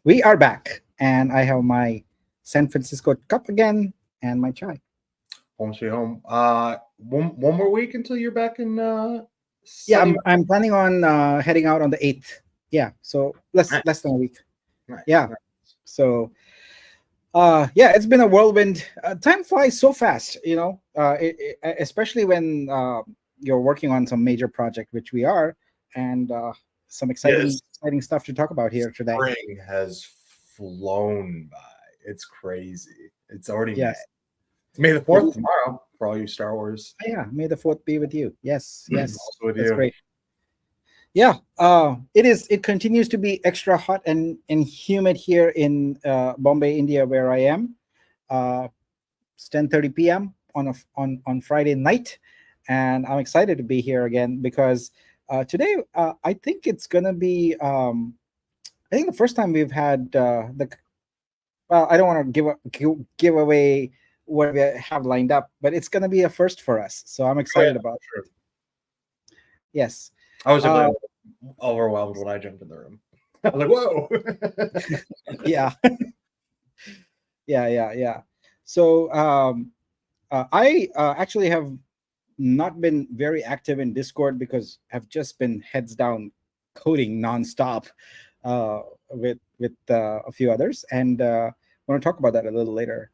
We are back, and I have my San Francisco cup again and my chai. Home sweet home. One more week until you're back in Yeah, sunny. I'm planning on heading out on the 8th. Yeah, so Nice, less than a week. nice, Yeah, nice. so yeah, it's been a whirlwind. Time flies so fast, especially when you're working on some major project, which we are, and some Yes, exciting stuff to talk about here today. spring has flown by. It's crazy. It's already May. Yes, It's May the it 4th is. tomorrow for all you Star Wars. Yeah, may the fourth be with you. Yes, yes, Also with that's you. great. Yeah, it is. It continues to be extra hot and humid here in Bombay, India, where I am. Uh, it's 10:30 p.m. On Friday night, and I'm excited to be here again because today I think it's gonna be. I think the first time we've had the. Well, I don't want to give away what we have lined up, but it's gonna be a first for us. So I'm Oh yeah, excited about sure. it. Yes. I was a Uh, bit overwhelmed when I jumped in the room. I was like, "Whoa!" yeah. Yeah. So I actually have not been very active in Discord because I've just been heads down coding nonstop uh, with a few others, and I want to talk about that a little later.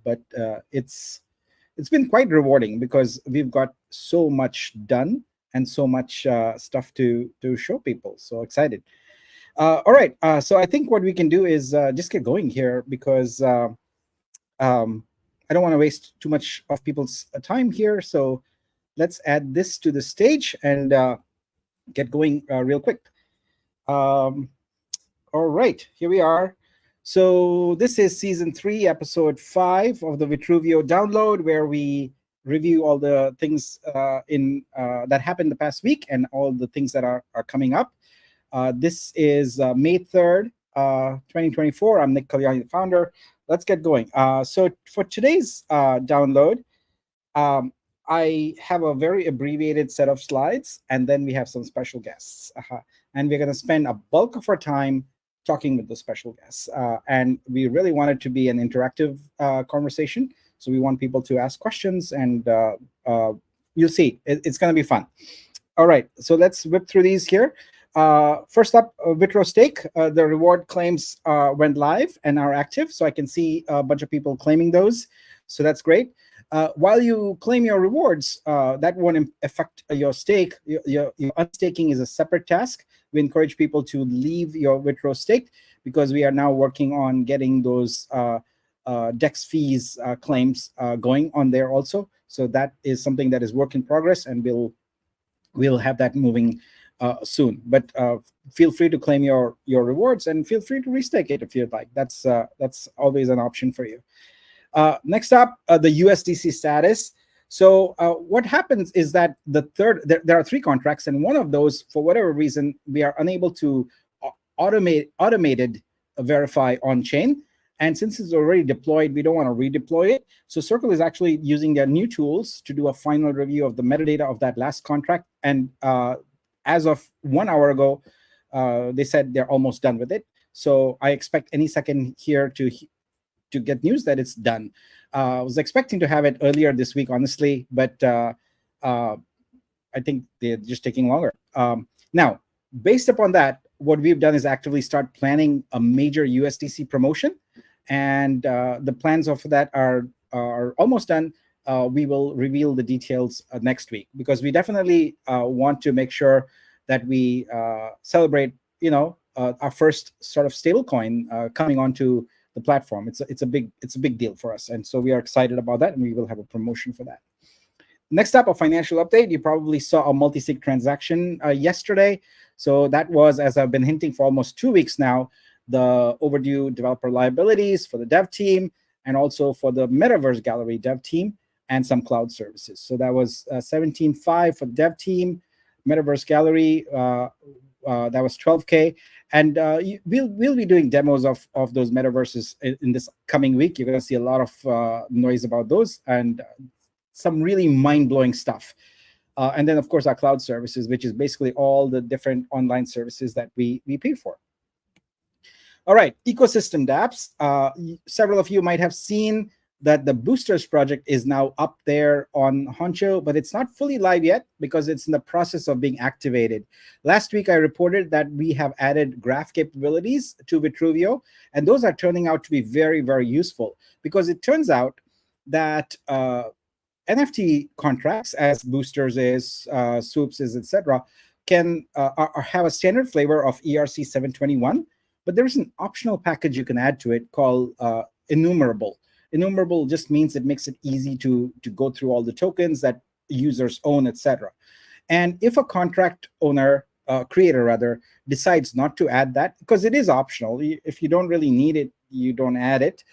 But it's been quite rewarding because we've got so much done and so much stuff to show people. So excited. All right. So I think what we can do is just get going here because um, I don't want to waste too much of people's time here. So let's add this to the stage and get going real quick. Um, all right, here we are. So this is season 3, episode 5 of the Vitruveo Download, where we review all the things in that happened the past week and all the things that are coming up. This is May 3rd, 2024. I'm Nick Kalyani, the founder. Let's get going. So for today's download, um, I have a very abbreviated set of slides, and then we have some special guests. And we're going to spend a bulk of our time talking with the special guests. And we really want it to be an interactive conversation. So we want people to ask questions, and you'll see, it's going to be fun. All right, so let's whip through these here. First up, VTRO stake. The reward claims went live and are active, so I can see a bunch of people claiming those. So that's great. While you claim your rewards, that won't affect your stake. Your unstaking is a separate task. We encourage people to leave your VTRO stake because we are now working on getting those DEX fees claims going on there also. So that is something that is work in progress, and we'll have that moving soon. But feel free to claim your rewards, and feel free to restake it if you'd like. That's always an option for you. Next up, the USDC status. So what happens is that there are 3 contracts, and one of those, for whatever reason, we are unable to automated verify on chain. And since it's already deployed, we don't want to redeploy it. So Circle is actually using their new tools to do a final review of the metadata of that last contract. And as of 1 hour ago, they said they're almost done with it. So I expect any second here to get news that it's done. I was expecting to have it earlier this week, honestly, but I think they're just taking longer. Now, based upon that, what we've done is actively start planning a major USDC promotion, and the plans of that are almost done. We will reveal the details next week because we definitely want to make sure that we celebrate, our first sort of stablecoin coming onto the platform. It's a big deal for us, and so we are excited about that, and we will have a promotion for that. Next up, a financial update. You probably saw a multi-sig transaction yesterday. So that was, as I've been hinting for almost 2 weeks now, the overdue developer liabilities for the dev team, and also for the Metaverse Gallery dev team, and some cloud services. So that was 17.5 for the dev team, Metaverse Gallery, that was 12K. And we'll be doing demos of those metaverses in this coming week. You're going to see a lot of noise about those, and some really mind-blowing stuff. And then, of course, our cloud services, which is basically all the different online services that we pay for. All right, ecosystem dApps. Several of you might have seen that the Boosters project is now up there on Honcho, but it's not fully live yet because it's in the process of being activated. Last week, I reported that we have added graph capabilities to Vitruveo, and those are turning out to be very, very useful because it turns out that NFT contracts, as Boosters is, Swoops is, etc., can have a standard flavor of ERC 721, but there's an optional package you can add to it called enumerable. Enumerable just means it makes it easy to go through all the tokens that users own, etc. And if a contract owner, creator rather, decides not to add that, because it is optional, if you don't really need it, you don't add it,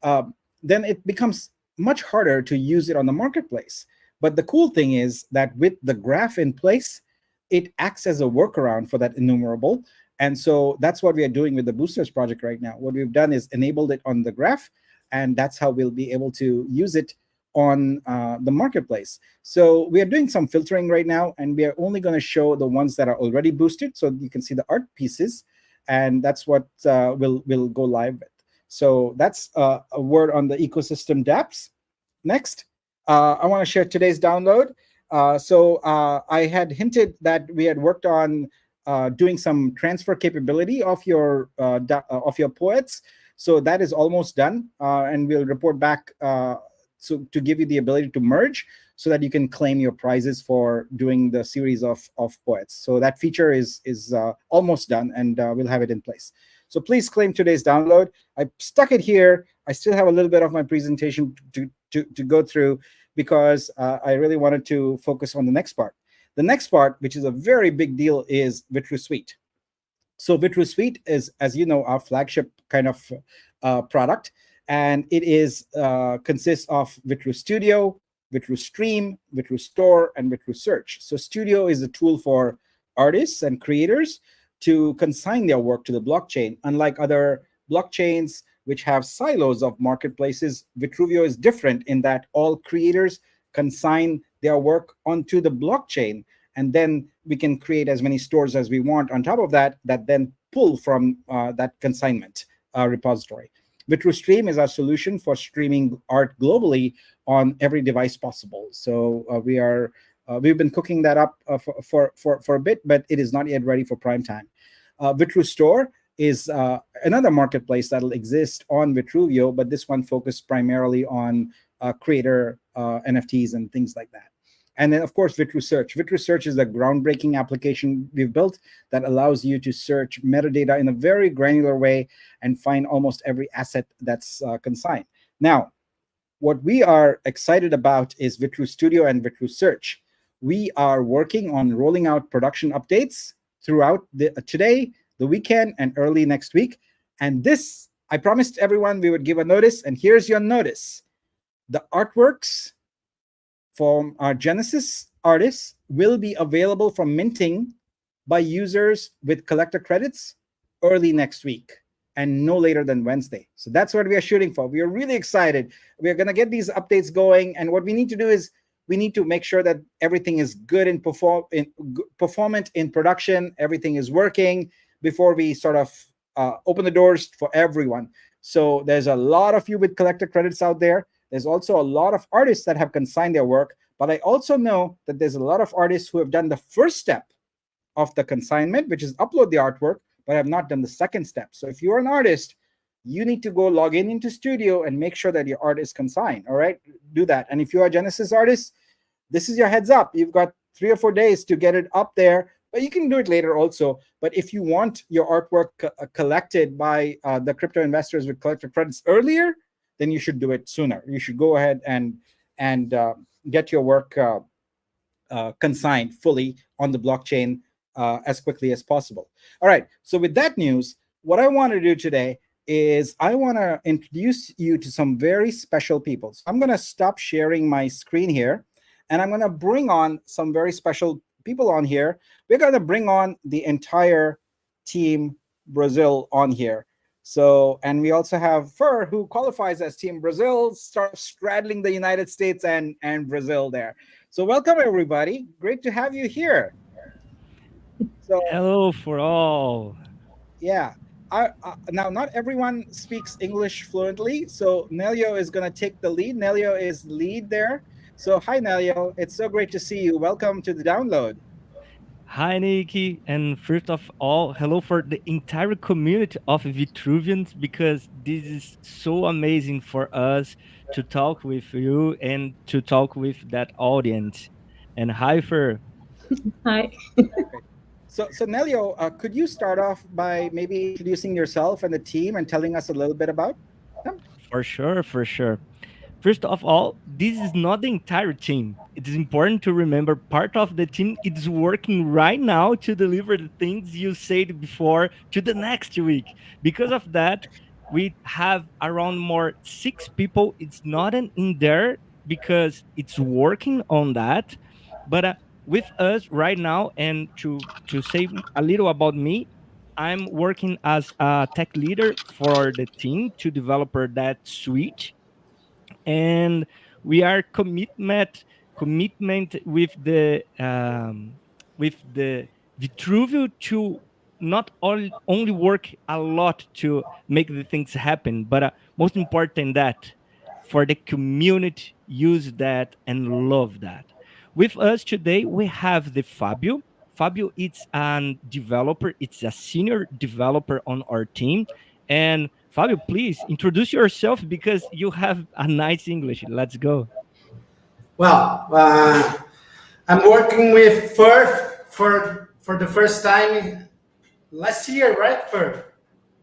uh, then it becomes much harder to use it on the marketplace. But the cool thing is that with the graph in place, it acts as a workaround for that enumerable. And so that's what we are doing with the Boosters project right now. What we've done is enabled it on the graph, and that's how we'll be able to use it on the marketplace. So we are doing some filtering right now, and we are only going to show the ones that are already boosted, so you can see the art pieces, and that's what we'll go live with. So that's a word on the ecosystem dApps. Next, I want to share today's download. I had hinted that we had worked on doing some transfer capability of your poets. So that is almost done, and we'll report back to give you the ability to merge so that you can claim your prizes for doing the series of poets. So that feature is almost done, and we'll have it in place. So please claim today's download. I stuck it here. I still have a little bit of my presentation to go through because I really wanted to focus on the next part. The next part, which is a very big deal, is VTRU Suite. So VTRU Suite is, as you know, our flagship kind of product, and it is consists of VTRU Studio, VTRU Stream, VTRU Store, and VTRU Search. So Studio is a tool for artists and creators to consign their work to the blockchain. Unlike other blockchains which have silos of marketplaces, Vitruveo is different in that all creators consign their work onto the blockchain, and then we can create as many stores as we want on top of that, that then pull from that consignment repository. VTRU Stream is our solution for streaming art globally on every device possible. So we've been cooking that up for a bit, but it is not yet ready for prime time. VTRU Store is another marketplace that'll exist on Vitruveo, but this one focused primarily on creator NFTs and things like that. And then, of course, VTRU Search. VTRU Search is a groundbreaking application we've built that allows you to search metadata in a very granular way and find almost every asset that's consigned. Now, what we are excited about is VTRU Studio and VTRU Search. We are working on rolling out production updates throughout today, the weekend, and early next week. And this, I promised everyone we would give a notice, and here's your notice. The artworks from our Genesis artists will be available for minting by users with collector credits early next week and no later than Wednesday. So that's what we are shooting for. We are really excited. We are going to get these updates going. And what we need to do is we need to make sure that everything is good and performant in production. Everything is working before we sort of open the doors for everyone. So there's a lot of you with collector credits out there. There's also a lot of artists that have consigned their work, but I also know that there's a lot of artists who have done the first step of the consignment, which is upload the artwork, but have not done the second step. So if you're an artist, you need to go log in into Studio and make sure that your art is consigned. All right, do that. And if you are a Genesis artist, this is your heads up. You've got 3 or 4 days to get it up there, but you can do it later also. But if you want your artwork collected by the crypto investors with collector credits earlier, then you should do it sooner. You should go ahead and get your work consigned fully on the blockchain as quickly as possible. All right, so with that news, what I want to do today is I want to introduce you to some very special people. So I'm going to stop sharing my screen here, and I'm going to bring on some very special people on here. We're going to bring on the entire Team Brazil on here. So, and we also have Fur, who qualifies as Team Brazil, start straddling the United States and Brazil there. So welcome, everybody. Great to have you here. So, hello for all. yeah. Now, not everyone speaks English fluently, so Nelio is going to take the lead. Nelio is lead there. So, hi, Nelio. It's so great to see you. Welcome to the download. Hi, Nikki. And first of all, hello for the entire community of Vitruvians because this is so amazing for us to talk with you and to talk with that audience. And hi, Fer. Hi. Great. So Nelio, could you start off by maybe introducing yourself and the team and telling us a little bit about them? For sure, for sure. First of all, this is not the entire team. It is important to remember part of the team is working right now to deliver the things you said before to the next week. Because of that, we have around more 6 people. It's not in there because it's working on that. But with us right now, and to say a little about me, I'm working as a tech leader for the team to develop that suite, and we are commitment with the Vitruveo to not only work a lot to make the things happen, but most important that for the community use that and love that. With us today we have the Fabio. Fabio is a developer, it's a senior developer on our team. And Fabio, please introduce yourself because you have a nice English. Let's go. Well, I'm working with FIR for the first time last year, right? FIR.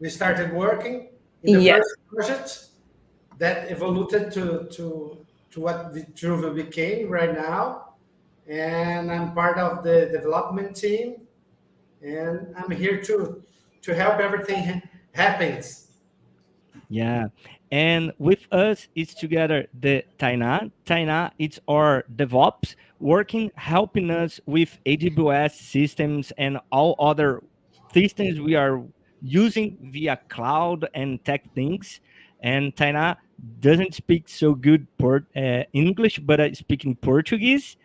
We started working in the Yes. first project that evolved to what Vitruveo became right now. And I'm part of the development team, and I'm here to help everything happens. Yeah. And with us is together the Taina. Taina, it's our DevOps working, helping us with AWS systems and all other systems we are using via cloud and tech things. And Taina doesn't speak so good English, but speaking Portuguese.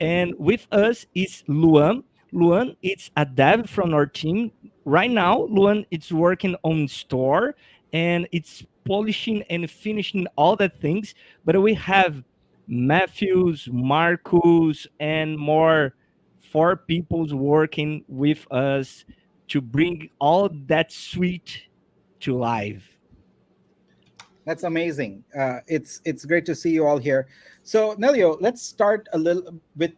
And with us is Luan. Luan, it's a dev from our team. Right now, Luan, it's working on store and it's polishing and finishing all the things. But we have Matthews, Marcus, and more 4 people's working with us to bring all that suite to life. That's amazing. It's great to see you all here. So Nelio, let's start a little with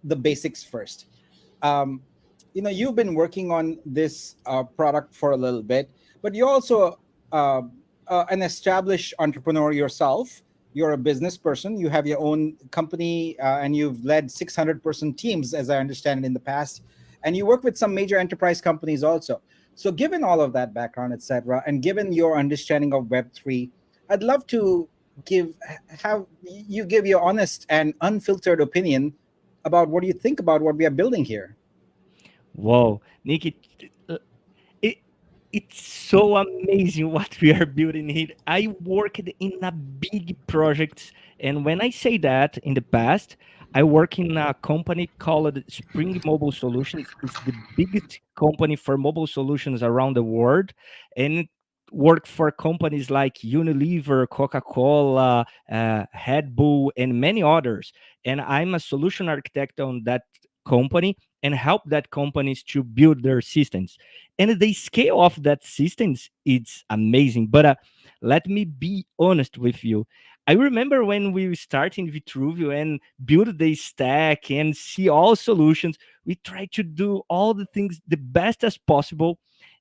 the basics first. Um, you've been working on this product for a little bit, but you're also uh, an established entrepreneur yourself. You're a business person. You have your own company, and you've led 600-person teams, as I understand it, in the past. And you work with some major enterprise companies also. So, given all of that background, etc., and given your understanding of Web3, I'd love to have you give your honest and unfiltered opinion about what you think about what we are building here. Whoa, Nikki, uh, it, it's so amazing what we are building here. I worked in a big project, and when I say that in the past, I work in a company called Spring Mobile Solutions. It's the biggest company for mobile solutions around the world, and work for companies like Unilever, Coca-Cola, Red Bull, and many others. And I'm a solution architect on that company and help that companies to build their systems, and the scale of that systems, it's amazing. But let me be honest with you. I remember when we start in Vitruveo and build the stack and see all solutions, we try to do all the things the best as possible.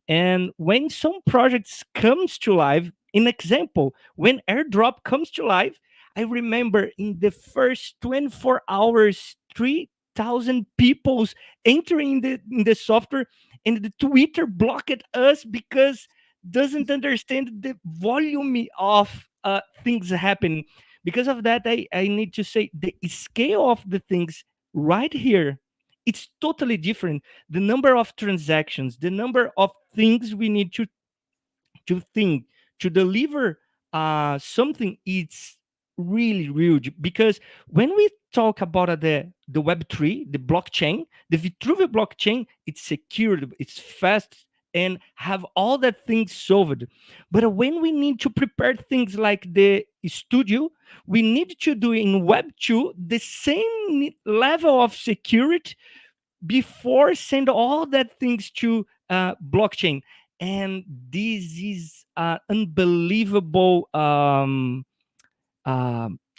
And when some projects comes to life, in example, when AIRDROP comes to life, I remember in the first 24 hours, 3,000 people entering in the software, and the Twitter blocked us because doesn't understand the volume of things happening. Because of that, I need to say the scale of the things right here, it's totally different. The number of transactions, the number of things we need to think to deliver something, it's really huge. Because when we talk about the Web3, the blockchain, the Vitruveo blockchain, it's secured, it's fast, and have all that things solved. But when we need to prepare things like the studio, we need to do in Web2 the same level of security before send all that things to blockchain. And this is unbelievable kind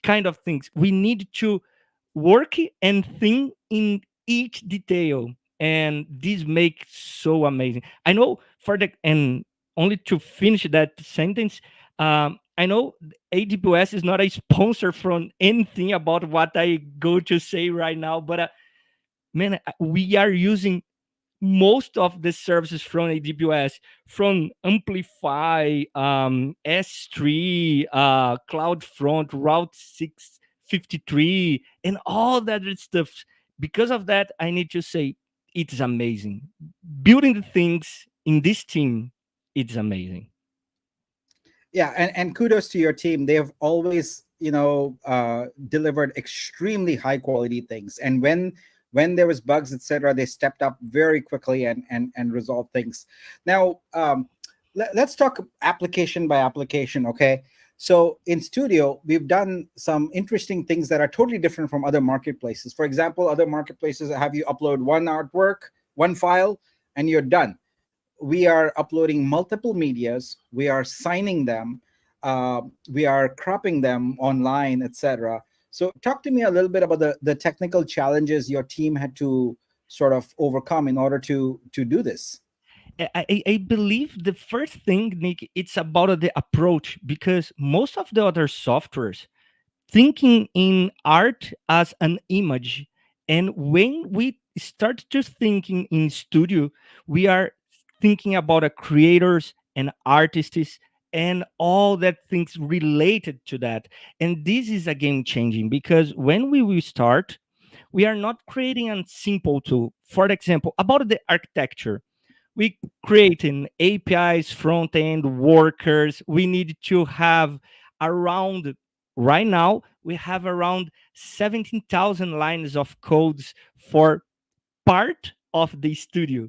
of things. We need to work and think in each detail, and this makes so amazing. I know for the, and only to finish that sentence, I know AWS is not a sponsor from anything about what I go to say right now, but man, we are using most of the services from AWS, from Amplify, S3, CloudFront, Route 653, and all that other stuff. Because of that, I need to say it's amazing. Building the things in this team, it's amazing. Yeah, and kudos to your team. They have always, delivered extremely high quality things. And when there was bugs, etc., they stepped up very quickly and resolved things. Now, let's talk application by application. Okay, so in Studio, we've done some interesting things that are totally different from other marketplaces. For example, other marketplaces have you upload one artwork, one file, and you're done. We are uploading multiple medias, we are signing them, we are cropping them online, etc. So talk to me a little bit about the technical challenges your team had to sort of overcome in order to do this. I believe the first thing, Nick, it's about the approach, because most of the other softwares thinking in art as an image, and when we start to thinking in studio, we are thinking about a creators and artists and all that things related to that. And this is a game changing, because when we will start, we are not creating a simple tool. For example, about the architecture, we creating APIs, front end workers. We need to have around, right now we have around 17,000 lines of codes for part of the studio.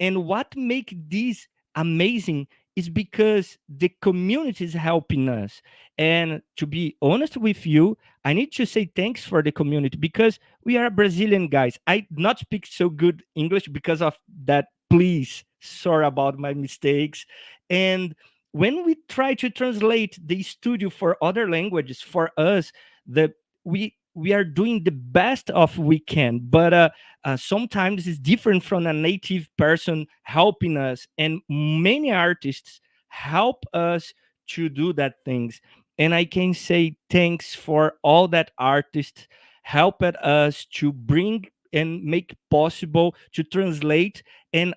And what make this amazing is because the community is helping us. And to be honest with you, I need to say thanks for the community, because we are Brazilian guys. I not speak so good English because of that. Please, sorry about my mistakes. And when we try to translate the studio for other languages, for us, the we are doing the best of we can, but sometimes it's different from a native person helping us, and many artists help us to do that things. And I can say thanks for all that artists helped us to bring and make possible to translate, and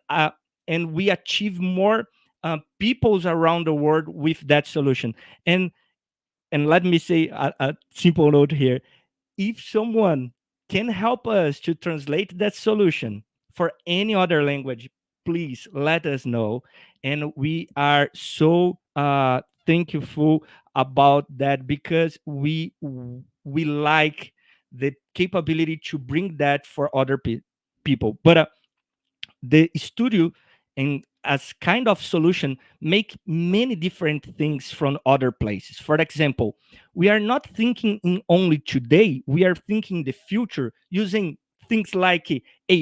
we achieve more peoples around the world with that solution. And let me say a simple note here: if someone can help us to translate that solution for any other language, please let us know. And we are so thankful about that, because we like the capability to bring that for other people. But the studio, and as kind of solution, make many different things from other places. For example, we are not thinking in only today, we are thinking the future, using things like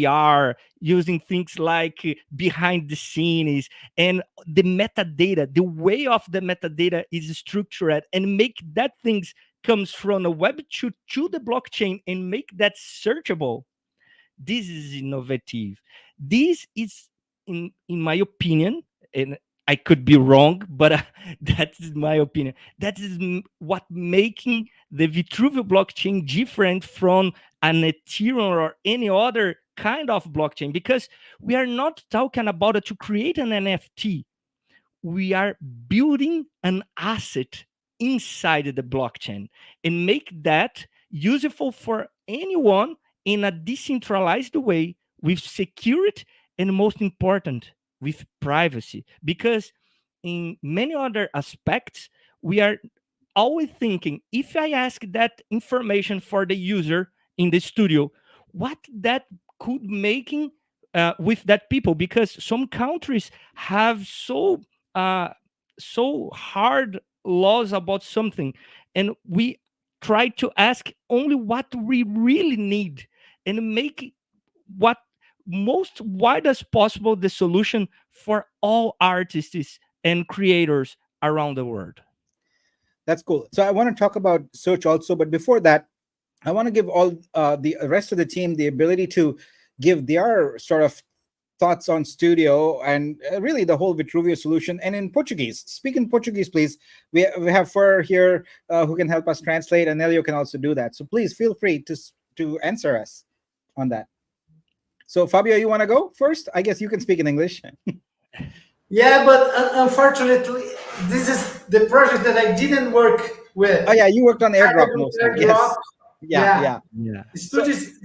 AR, using things like behind the scenes, and the metadata, the way of the metadata is structured, and make that things comes from a web to the blockchain and make that searchable. This is innovative. This is, in my opinion, and I could be wrong, but that is my opinion. That is what making the Vitruveo blockchain different from an Ethereum or any other kind of blockchain, because we are not talking about it to create an NFT. We are building an asset inside the blockchain and make that useful for anyone in a decentralized way, with security, and most important, with privacy. Because in many other aspects, we are always thinking, if I ask that information for the user in the studio, what that could making with that people, because some countries have so hard laws about something, and we try to ask only what we really need and make what most wide as possible the solution for all artists and creators around the world. That's cool. So I want to talk about search also, but before that, I want to give all the rest of the team the ability to give their sort of thoughts on studio and really the whole Vitruveo solution, and in Portuguese. Speak in Portuguese, please. We have Fer here who can help us translate, and Elio can also do that. So please feel free to answer us on that. So Fabio, you want to go first? I guess you can speak in English. Yeah, but unfortunately, this is the project that I didn't work with. Oh yeah, you worked on AIRDROP mostly. AIRDROP. Yes. Yeah. Yeah. The studio is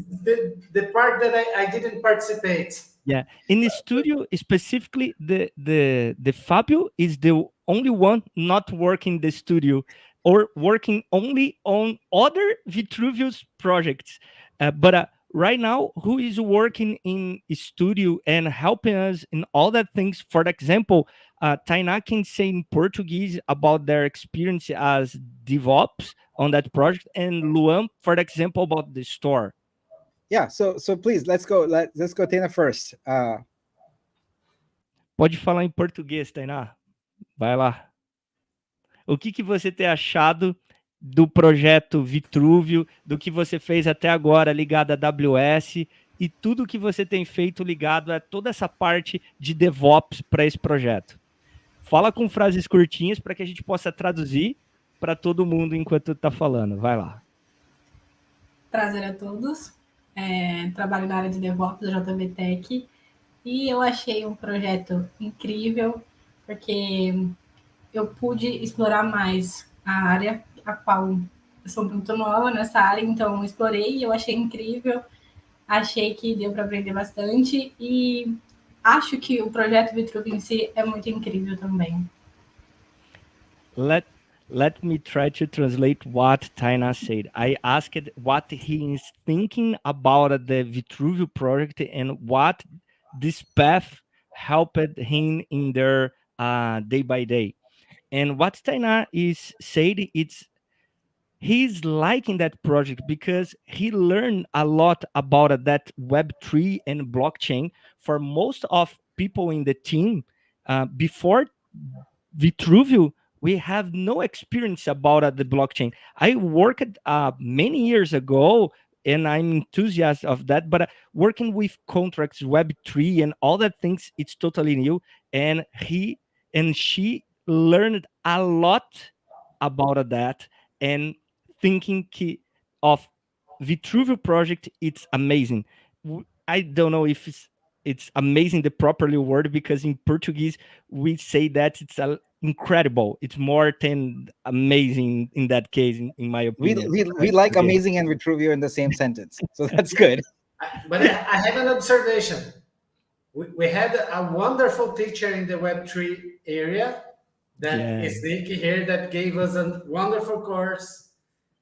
the part that I didn't participate. Yeah, in the studio specifically, the Fabio is the only one not working the studio or working only on other Vitruvius projects. But right now, who is working in studio and helping us in all that things? For example, Tainá can say in Portuguese about their experience as DevOps on that project, and Luan, for example, about the store. Yeah, so please let's go Tina first. Pode falar em português, Tainá. Vai lá. O que você tem achado do projeto Vitruveo, do que você fez até agora ligado à AWS e tudo que você tem feito ligado a toda essa parte de DevOps para esse projeto? Fala com frases curtinhas para que a gente possa traduzir para todo mundo enquanto está falando. Vai lá. Prazer a todos. Trabalho na área de DevOps da JB Tech e eu achei um projeto incrível porque eu pude explorar mais a área, a qual eu sou muito nova nessa área, então eu explorei e eu achei incrível. Achei que deu para aprender bastante e acho que o projeto Vitruveo em si é muito incrível também. Let me try to translate what Tainá said. I asked what he is thinking about the Vitruveo project and what this path helped him in their day by day. And what Tainá is said, he's liking that project because he learned a lot about that Web3 and blockchain. For most of people in the team, before Vitruveo, we have no experience about the blockchain. I worked many years ago, and I'm enthusiastic of that. But working with contracts, Web3, and all that things, it's totally new. And he and she learned a lot about that, and thinking of Vitruveo project, it's amazing. I don't know if it's amazing the properly word, because in Portuguese we say that it's incredible. It's more than amazing in that case, in my opinion. We like amazing and Vitruveo in the same sentence, so that's good. But I have an observation. We had a wonderful teacher in the Web3 area, that is Nicky here, that gave us a wonderful course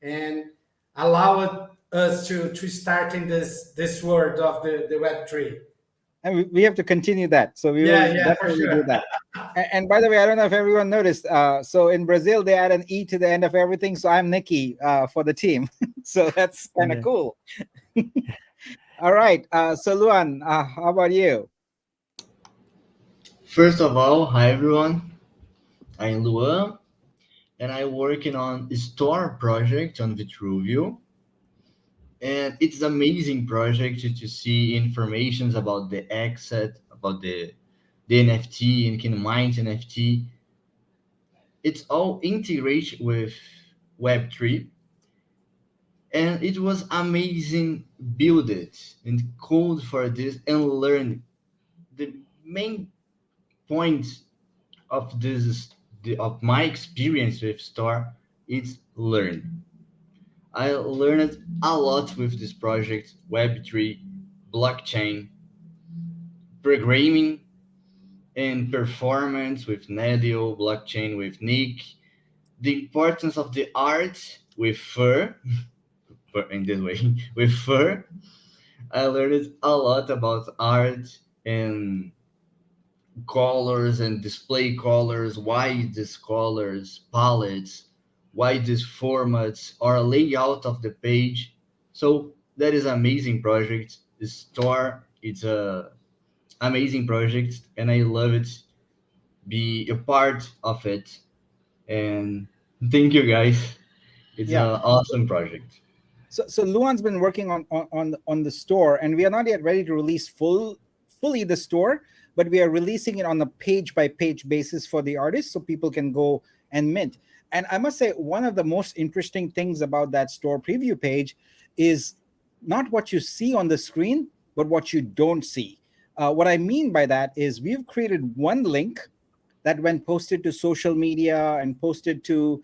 and allowed us to start in this world of the Web3. And we have to continue that. So we will definitely do that. And by the way, I don't know if everyone noticed. So in Brazil, they add an E to the end of everything. So I'm Nicky for the team. So that's kind of cool. All right. So Luan, how about you? First of all, hi everyone. I'm Luan, and I'm working on a store project on Vitruveo. And it's an amazing project to see informations about the asset, about the NFT, and can mine NFT. It's all integrated with Web3. And it was amazing build it and code for this and learn. The main point of of my experience with store is learn. I learned a lot with this project, Web3, blockchain, programming, and performance with Nedio, blockchain with Nick, the importance of the art with Fur, in this way, with Fur, I learned a lot about art and colors and display colors, why these colors, palettes, why these formats, or layout of the page. So that is amazing project. The store, it's a amazing project, and I love it. Be a part of it, and thank you guys. It's Yeah. an awesome project. So Luan's been working on the store, and we are not yet ready to release fully the store, but we are releasing it on a page by page basis for the artists, so people can go and mint. And I must say, one of the most interesting things about that store preview page is not what you see on the screen, but what you don't see. What I mean by that is we've created one link that, when posted to social media and posted to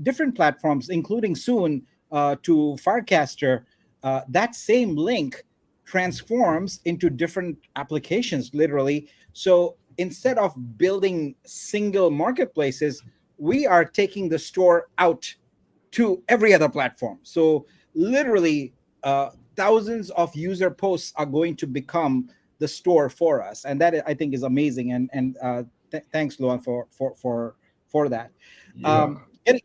different platforms, including soon to Firecaster, that same link transforms into different applications, literally. So instead of building single marketplaces, we are taking the store out to every other platform. So literally, thousands of user posts are going to become the store for us, and that I think is amazing. And thanks, Luan, for that. Yeah.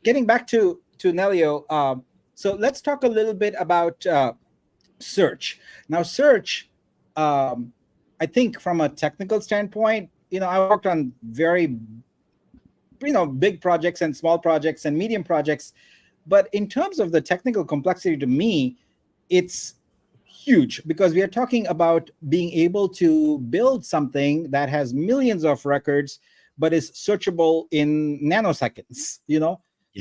Getting back to Nelio, so let's talk a little bit about search. Now, search, I think from a technical standpoint, I worked on very big projects and small projects and medium projects, but in terms of the technical complexity, to me, it's huge, because we are talking about being able to build something that has millions of records but is searchable in nanoseconds. Yeah.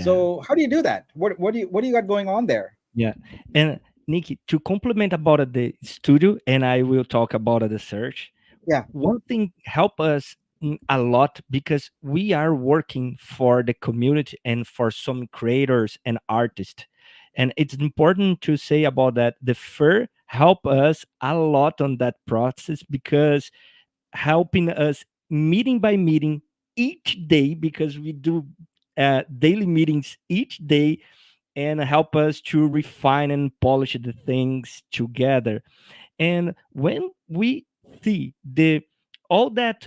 So how do you do that? What do you got going on there? Yeah. And Nikki, to complement about the studio, and I will talk about the search. Yeah. One thing help us a lot, because we are working for the community and for some creators and artists. And it's important to say about that. The FUR help us a lot on that process, because helping us meeting by meeting each day, because we do daily meetings each day, and help us to refine and polish the things together. And when we see the all that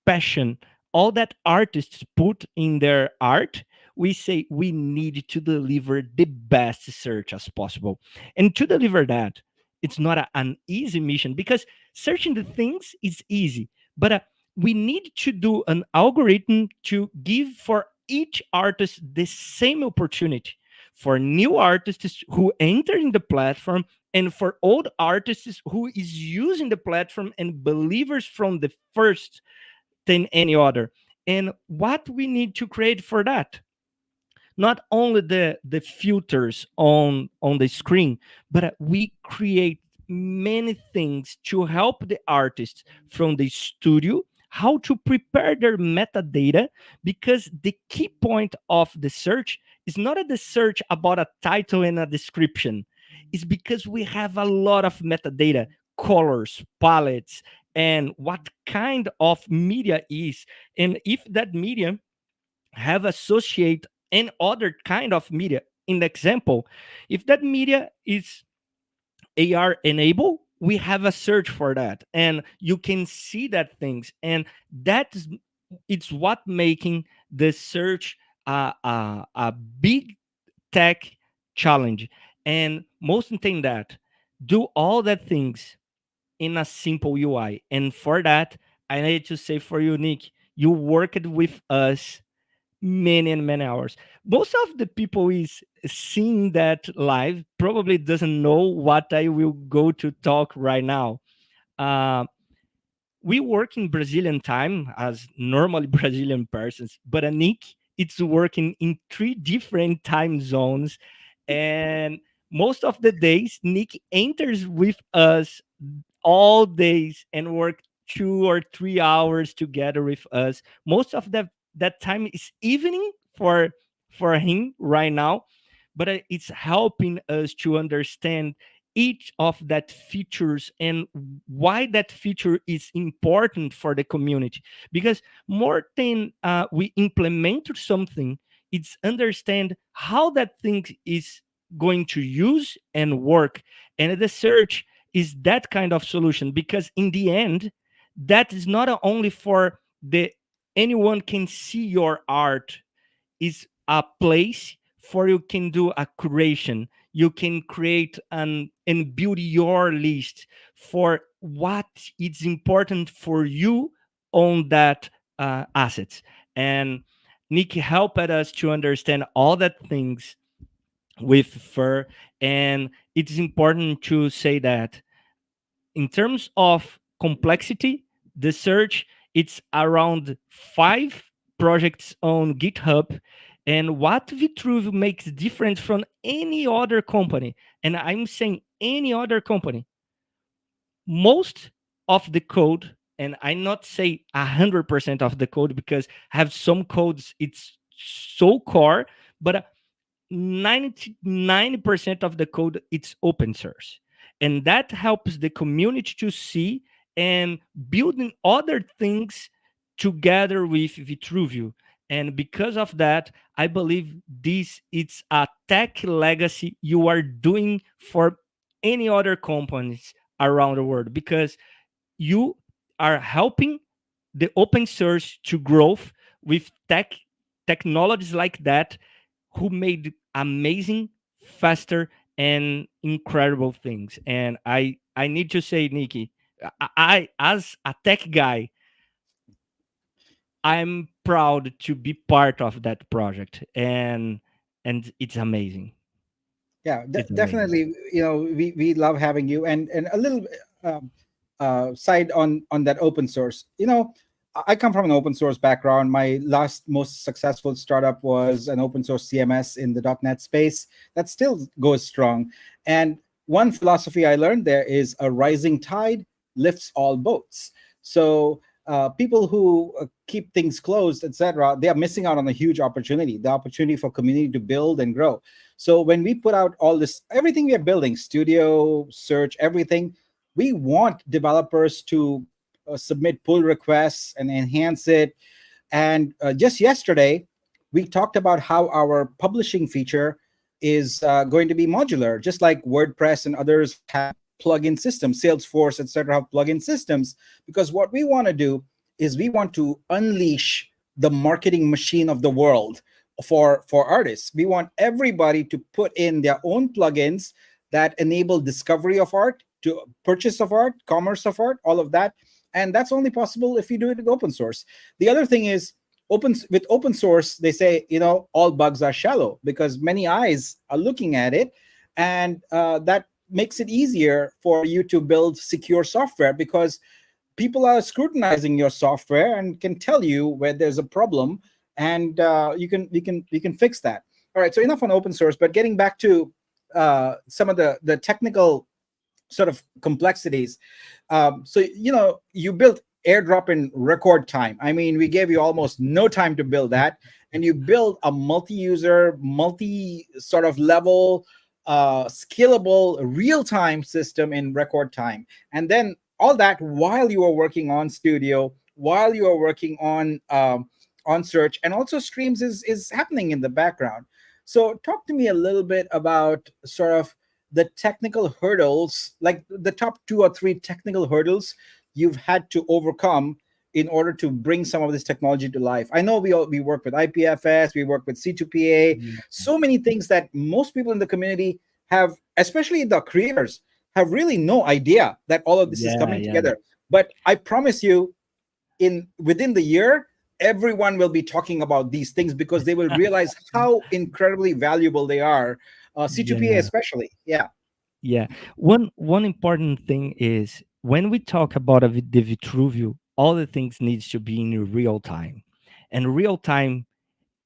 passion, all that artists put in their art, we say we need to deliver the best search as possible. And to deliver that, it's not an easy mission, because searching the things is easy, but we need to do an algorithm to give for each artist the same opportunity, for new artists who enter in the platform, and for old artists who is using the platform and believers from the first than any other. And what we need to create for that, not only the filters on the screen, but we create many things to help the artists from the studio how to prepare their metadata, because the key point of the search is not the search about a title and a description. It's because we have a lot of metadata, colors, palettes, and what kind of media is, and if that media have associate and other kind of media. In the example, if that media is AR enabled, we have a search for that, and you can see that things, and that's it's what making the search a big tech challenge. And most thing that do all that things in a simple UI. And for that, I need to say for you, Nick, you worked with us many and many hours. Most of the people is seeing that live probably doesn't know what I will go to talk right now. Uh, we work in Brazilian time as normally Brazilian persons, but Nick, it's working in 3 different time zones. And most of the days, Nick enters with us all days and work 2 or 3 hours together with us. Most of that time is evening for him right now, but it's helping us to understand each of that features and why that feature is important for the community. Because more than we implement something, it's understand how that thing is going to use and work. And the search is that kind of solution, because in the end, that is not only for the anyone can see your art, is a place for you can do a curation. You can create and build your list for what is important for you on that assets. And Nick helped us to understand all that things with fur. And it's important to say that in terms of complexity, the search, it's around 5 projects on GitHub. And what Vitruveo makes different from any other company, and I'm saying any other company, most of the code, and I not say 100% of the code, because have some codes it's so core, but 99% of the code it's open source, and that helps the community to see and building other things together with Vitruveo. And because of that, I believe this it's a tech legacy you are doing for any other companies around the world, because you are helping the open source to growth with technologies like that, who made amazing, faster, and incredible things. And I need to say, Nikki, I as a tech guy, I'm proud to be part of that project, and it's amazing. Yeah, It's amazing. definitely. We love having you. And a little side on that open source. I come from an open source background. My last most successful startup was an open source CMS in the .NET space that still goes strong. And one philosophy I learned there is a rising tide lifts all boats. So people who keep things closed, etc., they are missing out on a huge opportunity, the opportunity for community to build and grow. So when we put out all this, everything we are building, studio, search, everything, we want developers to submit pull requests and enhance it. And just yesterday, we talked about how our publishing feature is going to be modular, just like WordPress and others have plugin systems, Salesforce, etc., have plugin systems. Because what we want to do is we want to unleash the marketing machine of the world for artists. We want everybody to put in their own plugins that enable discovery of art, to purchase of art, commerce of art, all of that. And that's only possible if you do it with open source. The other thing is, with open source, they say, all bugs are shallow, because many eyes are looking at it. And that makes it easier for you to build secure software, because people are scrutinizing your software and can tell you where there's a problem, and you can fix that. All right, so enough on open source, but getting back to some of the technical sort of complexities. So you built AIRDROP in record time. I mean, we gave you almost no time to build that, and you build a multi-user, multi sort of level, scalable, real-time system in record time. And then all that while you are working on studio, while you are working on search, and also streams is happening in the background. So talk to me a little bit about sort of the technical hurdles, like the top 2 or 3 technical hurdles you've had to overcome in order to bring some of this technology to life. I know we work with IPFS, we work with C2PA, so many things that most people in the community have, especially the creators, have really no idea that all of this is coming together. But I promise you, within the year, everyone will be talking about these things, because they will realize how incredibly valuable they are. C2PA especially. Yeah. One important thing is, when we talk about the Vitruveo, all the things needs to be in real time. And real time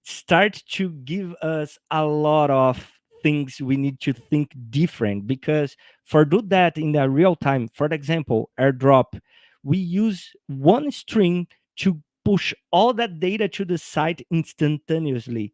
start to give us a lot of things we need to think different, because for do that in the real time, for example, AIRDROP, we use one string to push all that data to the site instantaneously,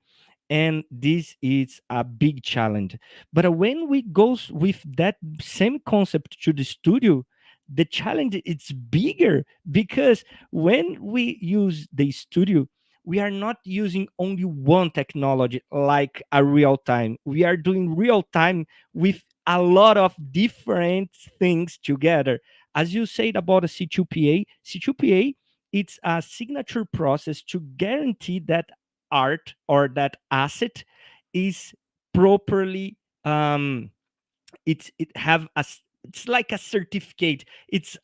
and this is a big challenge. But when we go with that same concept to the studio, the challenge is bigger, because when we use the studio, we are not using only one technology like a real time. We are doing real time with a lot of different things together. As you said about a C2PA, it's a signature process to guarantee that art or that asset is properly it's like a certificate. It's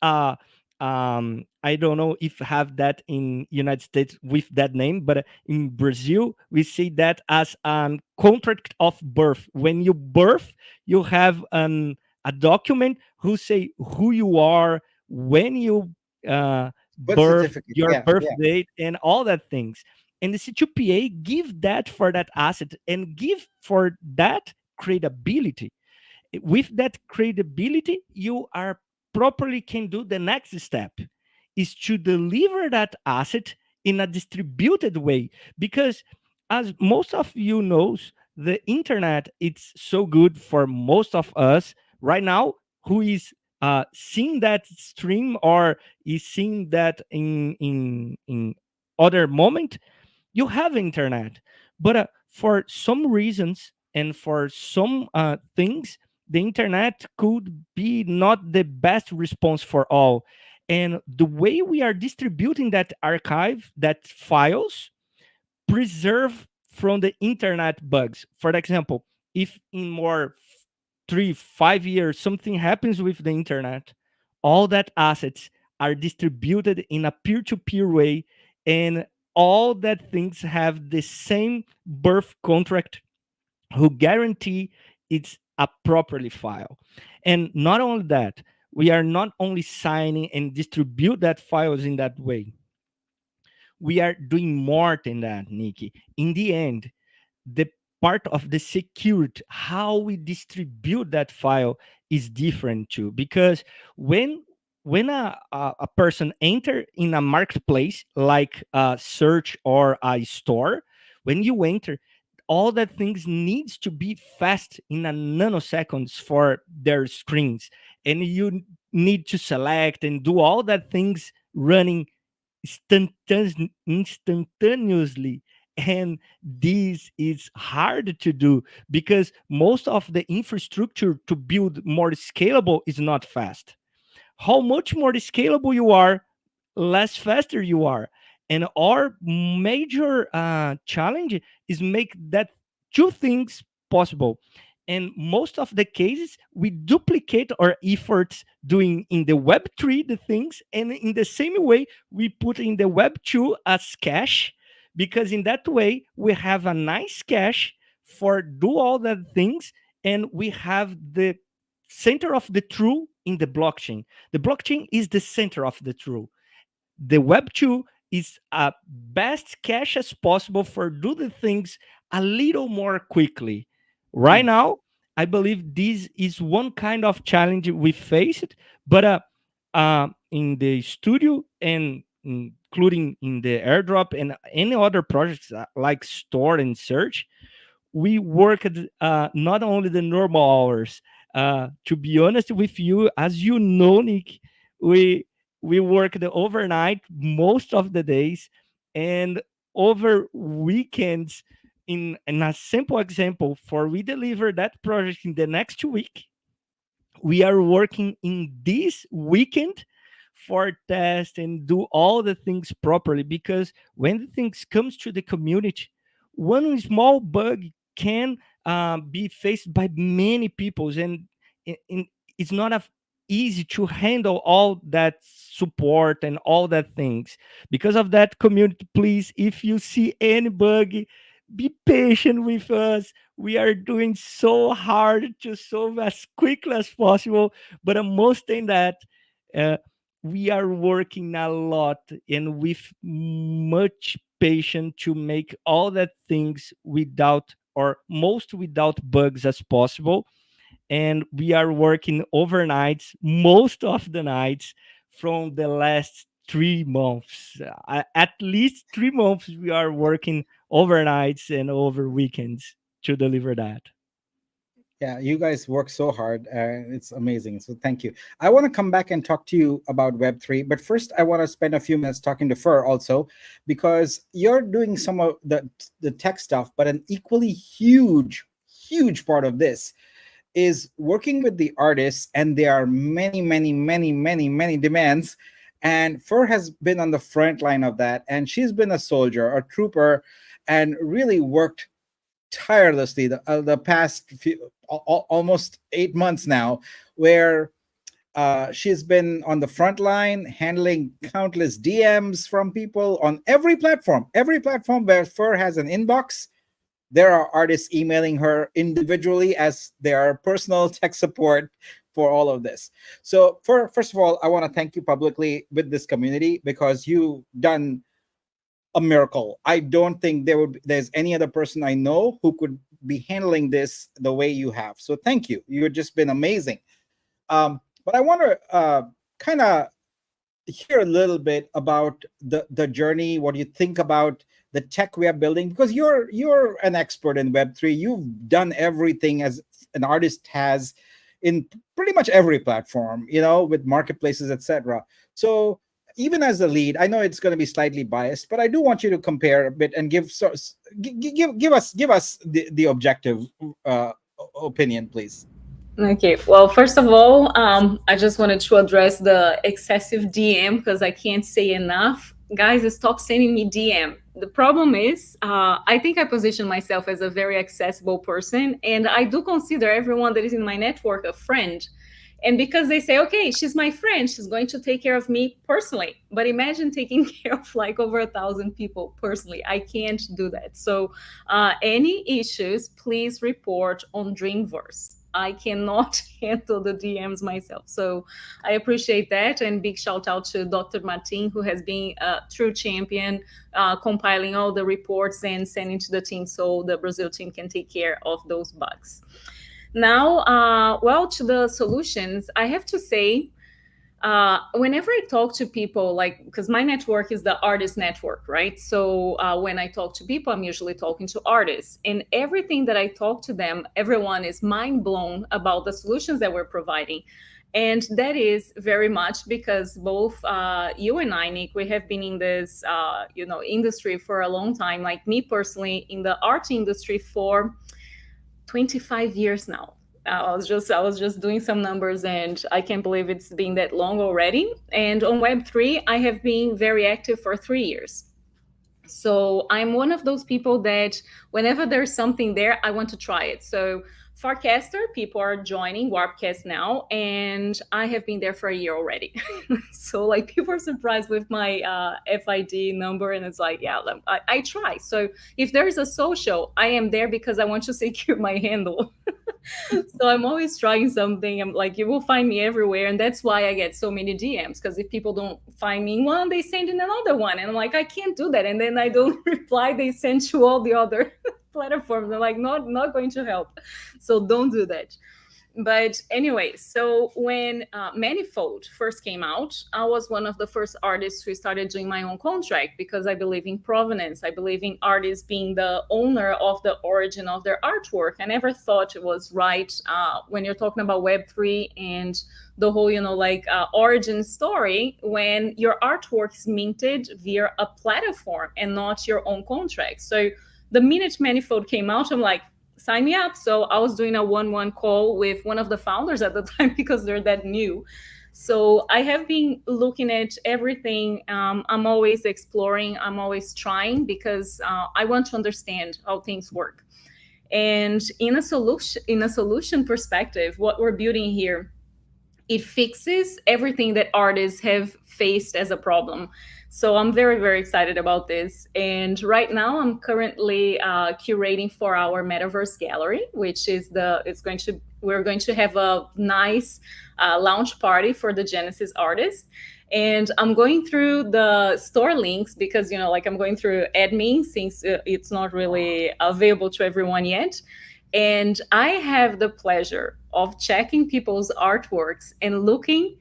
I don't know if have that in United States with that name, but in Brazil we see that as a contract of birth. When you birth, you have a document who say who you are, when you Birth birth, certificate. your Yeah, birth yeah. date, and all that things. And the C2PA give that for that asset and give for that credibility. With that credibility, you are properly can do the next step is to deliver that asset in a distributed way, because as most of you knows, the internet, it's so good for most of us right now who is seeing that stream or is seeing that in other moment. You have internet, but for some reasons and for some things, the internet could be not the best response for all. And the way we are distributing that archive, that files, preserve from the internet bugs. For example, if in more 3 5 years something happens with the internet, all that assets are distributed in a peer-to-peer way, and all that things have the same birth contract who guarantee it's a properly file. And not only that, we are not only signing and distribute that files in that way, we are doing more than that, Nikki. In the end, the part of the security, how we distribute that file is different too. Because when a person enter in a marketplace like a search or a store, when you enter, all that things needs to be fast in a nanoseconds for their screens, and you need to select and do all that things running instantaneously. And this is hard to do because most of the infrastructure to build more scalable is not fast. How much more scalable you are, less faster you are. And our major challenge is make that two things possible. And most of the cases we duplicate our efforts doing in the web3 the things, and in the same way we put in the web2 as cache, because in that way we have a nice cache for do all the things, and we have the center of the true in the blockchain. The blockchain is the center of the true. The web2 is a best cache as possible for do the things a little more quickly. Right Mm. now, I believe this is one kind of challenge we faced, but in the studio and including in the airdrop and any other projects like store and search, we worked not only the normal hours. To be honest with you, as you know, Nick, we we worked overnight most of the days, and over weekends. In a simple example, for we deliver that project in the next week, we are working in this weekend for test and do all the things properly, because when the things comes to the community, one small bug can be faced by many peoples, and it's not easy to handle all that support and all that things. Because of that, community, please, if you see any bug, be patient with us. We are doing so hard to solve as quickly as possible, but most than that, uh, we are working a lot and with much patience to make all that things without or most without bugs as possible. And we are working overnights most of the nights from the last 3 months. At least 3 months we are working overnights and over weekends to deliver that. Yeah, you guys work so hard. It's amazing. So thank you. I want to come back and talk to you about Web3, but first I want to spend a few minutes talking to Fur also, because you're doing some of the tech stuff, but an equally huge part of this is working with the artists, and there are many demands. And Fur has been on the front line of that, and she's been a soldier, a trooper, and really worked tirelessly the past almost 8 months now, where she's been on the front line handling countless DMs from people on every platform where Fur has an inbox. There are artists emailing her individually as their personal tech support for all of this. So first of all, I want to thank you publicly with this community, because you've done a miracle. I don't think there's any other person I know who could be handling this the way you have. So thank you. You've just been amazing. But I want to kind of hear a little bit about the journey, what you think about the tech we are building, because you're an expert in Web3. You've done everything as an artist has in pretty much every platform, with marketplaces, etc. So even as the lead, I know it's going to be slightly biased, but I do want you to compare a bit and give us the objective opinion, please. Okay, well, first of all, I just wanted to address the excessive DM, because I can't say enough. Guys, stop sending me DM. The problem is, I think I position myself as a very accessible person, and I do consider everyone that is in my network a friend. And because they say, okay, she's my friend, she's going to take care of me personally. But imagine taking care of like over 1,000 people personally. I can't do that. So any issues, please report on Dreamverse. I cannot handle the DMs myself. So I appreciate that. And big shout out to Dr. Martin, who has been a true champion, compiling all the reports and sending to the team so the Brazil team can take care of those bugs. Now, well, to the solutions, I have to say, whenever I talk to people, like, because my network is the artist network, right? So when I talk to people, I'm usually talking to artists, and everything that I talk to them, everyone is mind blown about the solutions that we're providing. And that is very much because both you and I, Nick, we have been in this, industry for a long time. Like me personally, in the art industry for 25 years now. I was just doing some numbers, and I can't believe it's been that long already. And on Web3, I have been very active for 3 years. So I'm one of those people that whenever there's something there, I want to try it. So Farcaster, people are joining Warpcast now, and I have been there for a year already. So like people are surprised with my FID number, and it's like, yeah, I try. So if there's a social, I am there because I want to secure my handle. So I'm always trying something. I'm like, you will find me everywhere. And that's why I get so many DMs, because if people don't find me in one, they send in another one. And I'm like, I can't do that. And then I don't reply. They send to all the other platforms. I'm like, not going to help. So don't do that. But anyway, so when Manifold first came out, I was one of the first artists who started doing my own contract, because I believe in provenance. I believe in artists being the owner of the origin of their artwork. I never thought it was right when you're talking about Web3 and the whole, origin story, when your artwork is minted via a platform and not your own contract. So the minute Manifold came out, I'm like, sign me up. So I was doing a 1-1 call with one of the founders at the time, because they're that new. So I have been looking at everything. I'm always exploring. I'm always trying, because I want to understand how things work. And in a solution perspective, what we're building here, it fixes everything that artists have faced as a problem. So I'm very, very excited about this. And right now I'm currently curating for our Metaverse Gallery, which is we're going to have a nice launch party for the Genesis artists. And I'm going through the store links because, I'm going through admin, since it's not really available to everyone yet. And I have the pleasure of checking people's artworks and looking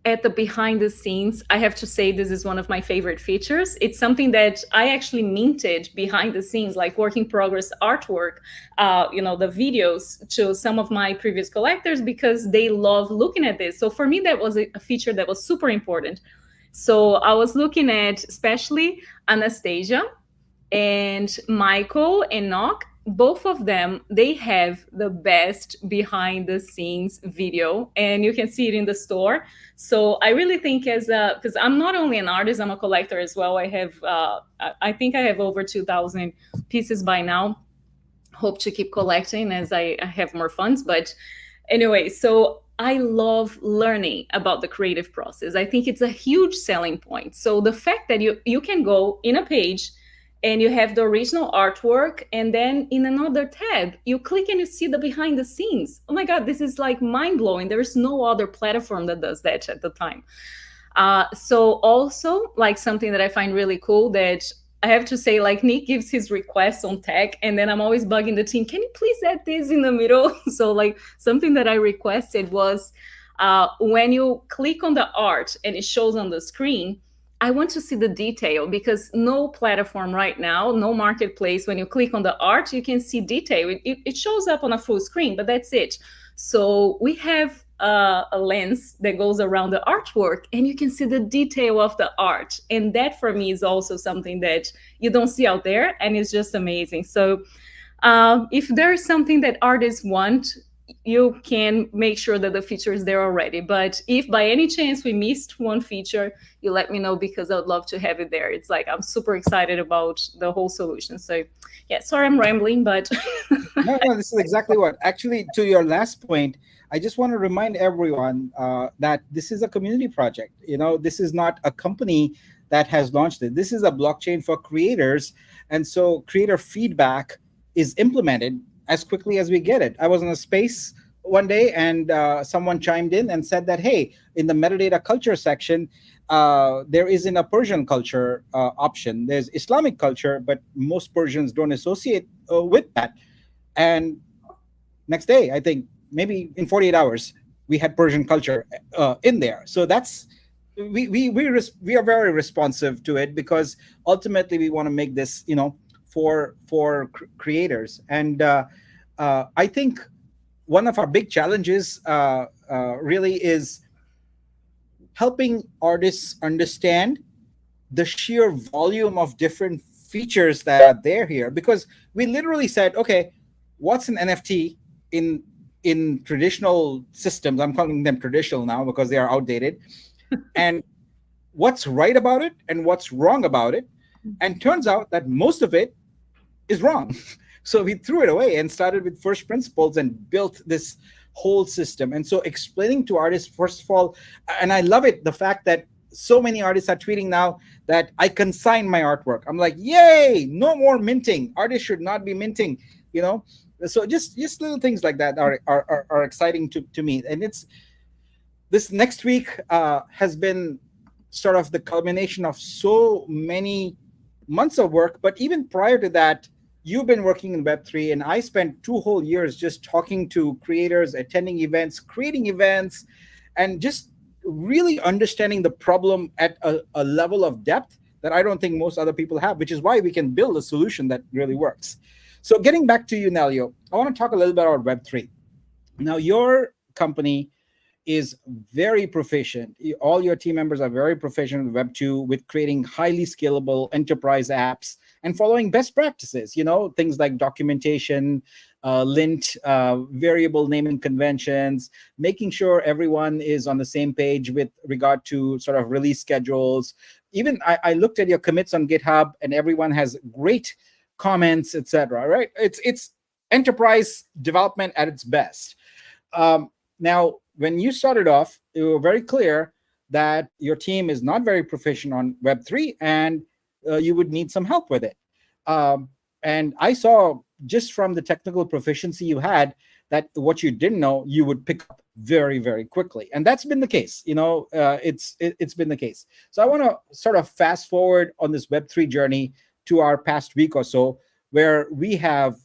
at the behind the scenes, I have to say this is one of my favorite features. It's something that I actually minted behind the scenes, like work in progress artwork, the videos to some of my previous collectors because they love looking at this. So for me, that was a feature that was super important. So I was looking at especially Anastasia and Michael and Nock. Both of them, they have the best behind the scenes video, and you can see it in the store. So I really think because I'm not only an artist, I'm a collector as well. I think I have over 2,000 pieces by now. Hope to keep collecting as I have more funds. But anyway, so I love learning about the creative process. I think it's a huge selling point. So the fact that you can go in a page and you have the original artwork, and then in another tab, you click and you see the behind the scenes. Oh my God, this is like mind-blowing. There's no other platform that does that at the time. So also, like something that I find really cool that I have to say, like Nick gives his requests on tech, and then I'm always bugging the team, can you please add this in the middle? So like something that I requested was when you click on the art and it shows on the screen, I want to see the detail, because no platform right now, no marketplace, when you click on the art, you can see detail. It shows up on a full screen, but that's it. So we have a lens that goes around the artwork, and you can see the detail of the art. And that for me is also something that you don't see out there, and it's just amazing. So if there's something that artists want, you can make sure that the feature is there already. But if by any chance we missed one feature, you let me know, because I'd love to have it there. It's like I'm super excited about the whole solution. So yeah, sorry I'm rambling, but No, this is exactly what. Actually, to your last point, I just want to remind everyone that this is a community project. This is not a company that has launched it. This is a blockchain for creators. And so creator feedback is implemented as quickly as we get it. I was in a space one day, and someone chimed in and said that, hey, in the metadata culture section, there isn't a Persian culture option. There's Islamic culture, but most Persians don't associate with that. And next day, I think maybe in 48 hours, we had Persian culture in there. So that's we are very responsive to it, because ultimately we want to make this for creators. And I think one of our big challenges really is helping artists understand the sheer volume of different features that are there here, because we literally said, okay, what's an NFT in traditional systems? I'm calling them traditional now because they are outdated. And what's right about it and what's wrong about it? And turns out that most of it is wrong. So we threw it away and started with first principles and built this whole system. And so explaining to artists, first of all, and I love it, the fact that so many artists are tweeting now that I consign my artwork. I'm like, yay, no more minting. Artists should not be minting, So just little things like that are exciting to me. And this next week has been sort of the culmination of so many months of work. But even prior to that, you've been working in Web3, and I spent 2 whole years just talking to creators, attending events, creating events, and just really understanding the problem at a level of depth that I don't think most other people have, which is why we can build a solution that really works. So getting back to you, Nelio, I want to talk a little bit about Web3. Now, your company is very proficient. All your team members are very proficient with Web2, with creating highly scalable enterprise apps and following best practices, things like documentation, lint, variable naming conventions, making sure everyone is on the same page with regard to sort of release schedules. Even I looked at your commits on GitHub, and everyone has great comments, etc. Right? It's enterprise development at its best. Now, when you started off, you were very clear that your team is not very proficient on Web3, and you would need some help with it. And I saw just from the technical proficiency you had that what you didn't know, you would pick up very, very quickly. And that's been the case. It's been the case. So I want to sort of fast forward on this Web3 journey to our past week or so, where we have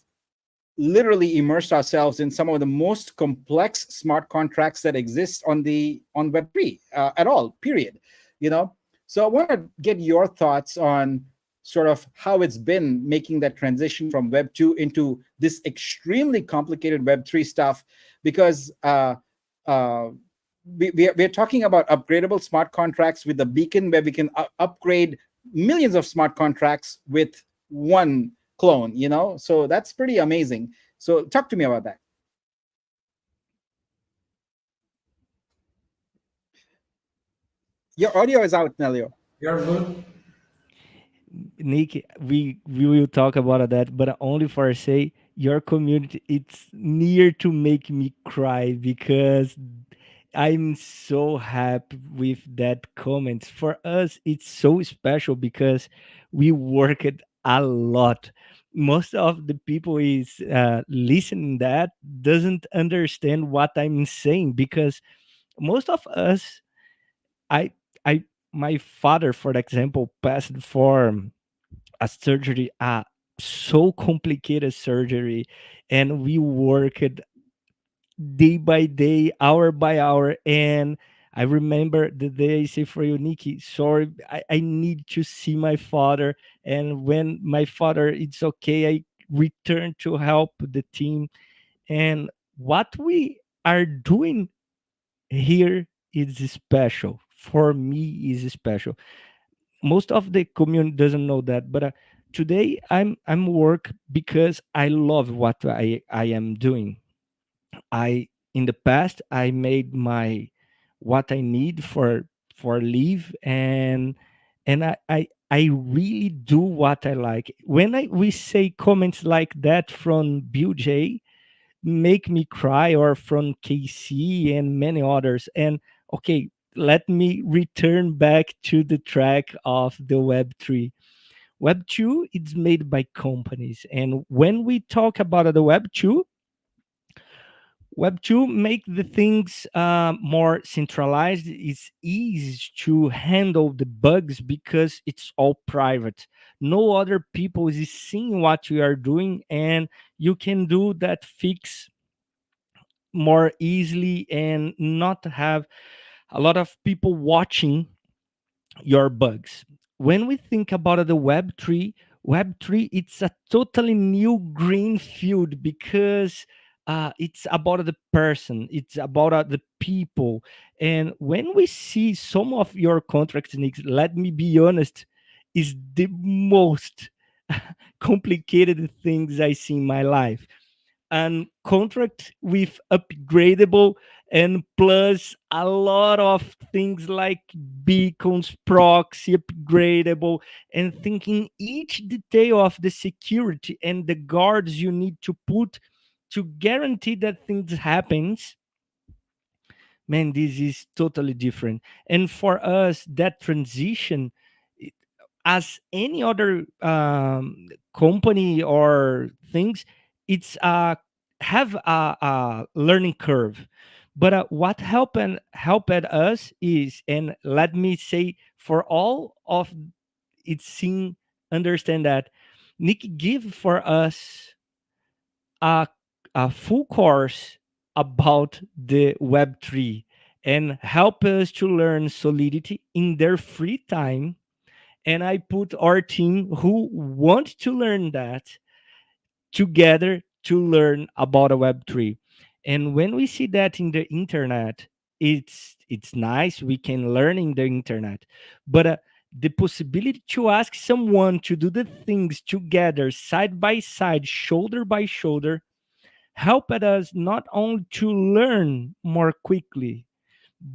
literally immersed ourselves in some of the most complex smart contracts that exist on Web3 at all. Period. You know, so I want to get your thoughts on sort of how it's been making that transition from Web2 into this extremely complicated Web3 stuff, because uh, we're talking about upgradable smart contracts with the beacon, where we can upgrade millions of smart contracts with one clone, you know? So that's pretty amazing. So talk to me about that. Your audio is out, Nelio. You're good. Nick, we will talk about that, but only for say your community. It's near to make me cry because I'm so happy with that comment. For us, it's so special because we worked a lot. Most of the people is listening that doesn't understand what I'm saying, because most of us, I I my father, for example, passed for a surgery, a so complicated surgery, and we worked day by day, hour by hour. And I remember the day I say for you, Nikki, sorry, I need to see my father. And when my father, it's okay, I return to help the team. And what we are doing here is special. For me, is special. Most of the community doesn't know that, but today I'm work because I love what I am doing. I In the past I made my what I need for leave, and I really do what I like. When I we say comments like that from Bill J, make me cry, or from KC and many others. And okay, let me return back to the track of the Web3. Web2 is made by companies, and when we talk about the Web2 make the things more centralized. It's easy to handle the bugs because it's all private. No other people is seeing what you are doing, and you can do that fix more easily and not have a lot of people watching your bugs. When we think about the Web3, it's a totally new green field, because it's about the person, it's about the people. And when we see some of your contracts, Nick, let me be honest, is the most complicated things I see in my life. And contract with upgradable, and plus a lot of things like beacons, proxy, upgradable, and thinking each detail of the security and the guards you need to put to guarantee that things happens. Man, this is totally different. And for us, that transition, it- as any other company or things, it's have a learning curve. But what helped us is, and let me say for all of it's seen, understand that Nick give for us a, a full course about the Web3, and help us to learn Solidity in their free time. And I put our team who want to learn that together to learn about a Web3. And when we see that in the internet, it's nice. We can learn in the internet, but the possibility to ask someone to do the things together, side by side, shoulder by shoulder, helped us not only to learn more quickly,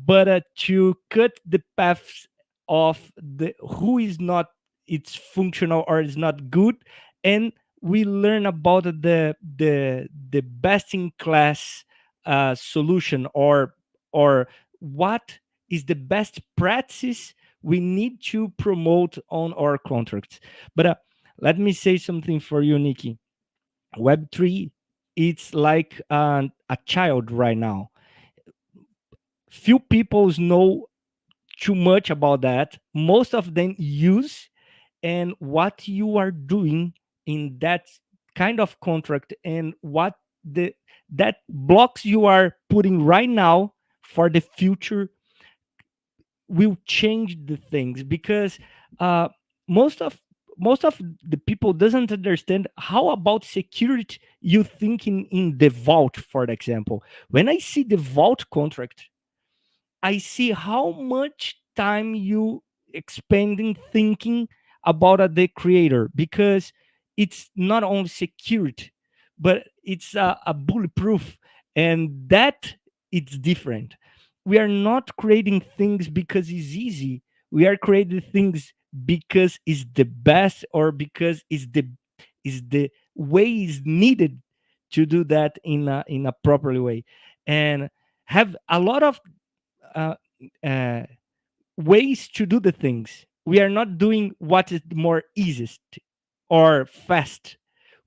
but to cut the paths of the who is not it's functional or is not good. And we learn about the best in class solution, or what is the best practice we need to promote on our contracts. But let me say something for you, Nikki. Web3, it's like a child right now. Few people know too much about that. Most of them use, and what you are doing in that kind of contract and what the that blocks you are putting right now for the future will change the things, because uh, most of most of the people doesn't understand how about security you thinking in the vault. For example, when I see the vault contract, I see how much time you expending thinking about the creator, because it's not only security, but it's a bulletproof, and that it's different. We are not creating things because it's easy. We are creating things because it's the best, or because is the way is needed to do that in a proper way, and have a lot of uh, uh, ways to do the things. We are not doing what is more easiest or fast.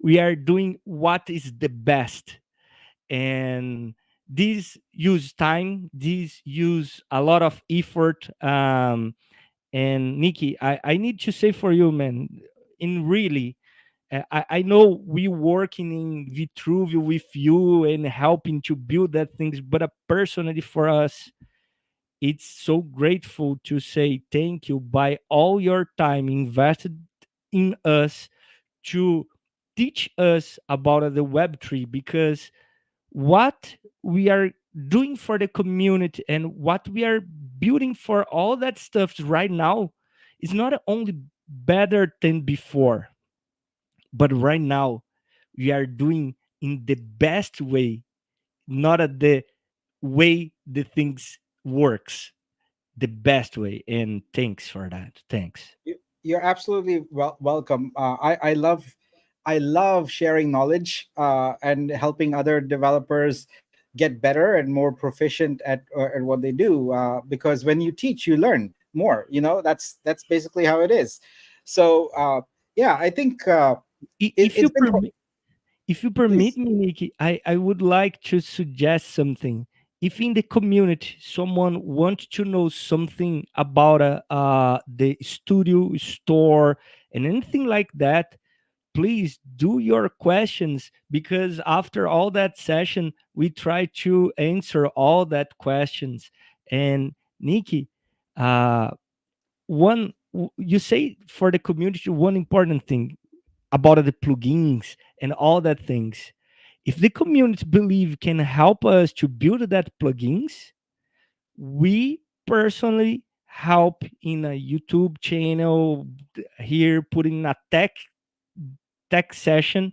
We are doing what is the best. And these use time, these use a lot of effort. And Nikki, I need to say for you, man, in really, I know we working in Vitruveo with you and helping to build that things, but personally for us, it's so grateful to say thank you by all your time invested in us to teach us about the Web3, because what we are doing for the community and what we are building for all that stuff right now is not only better than before, but right now we are doing in the best way, not at the way the things works, the best way. And thanks for that. Thanks. You're absolutely welcome. I love sharing knowledge and helping other developers get better and more proficient at what they do. Because when you teach, you learn more. That's basically how it is. So yeah, I think I- it, if you it's been permit if you permit please. me, Nikki, I would like to suggest something. If in the community someone wants to know something about the studio store and anything like that, please do your questions, because after all that session we try to answer all that questions. And Nikki, uh you say for the community one important thing about the plugins and all that things. If the community believe can help us to build that plugins, we personally help in a YouTube channel here, putting a tech session,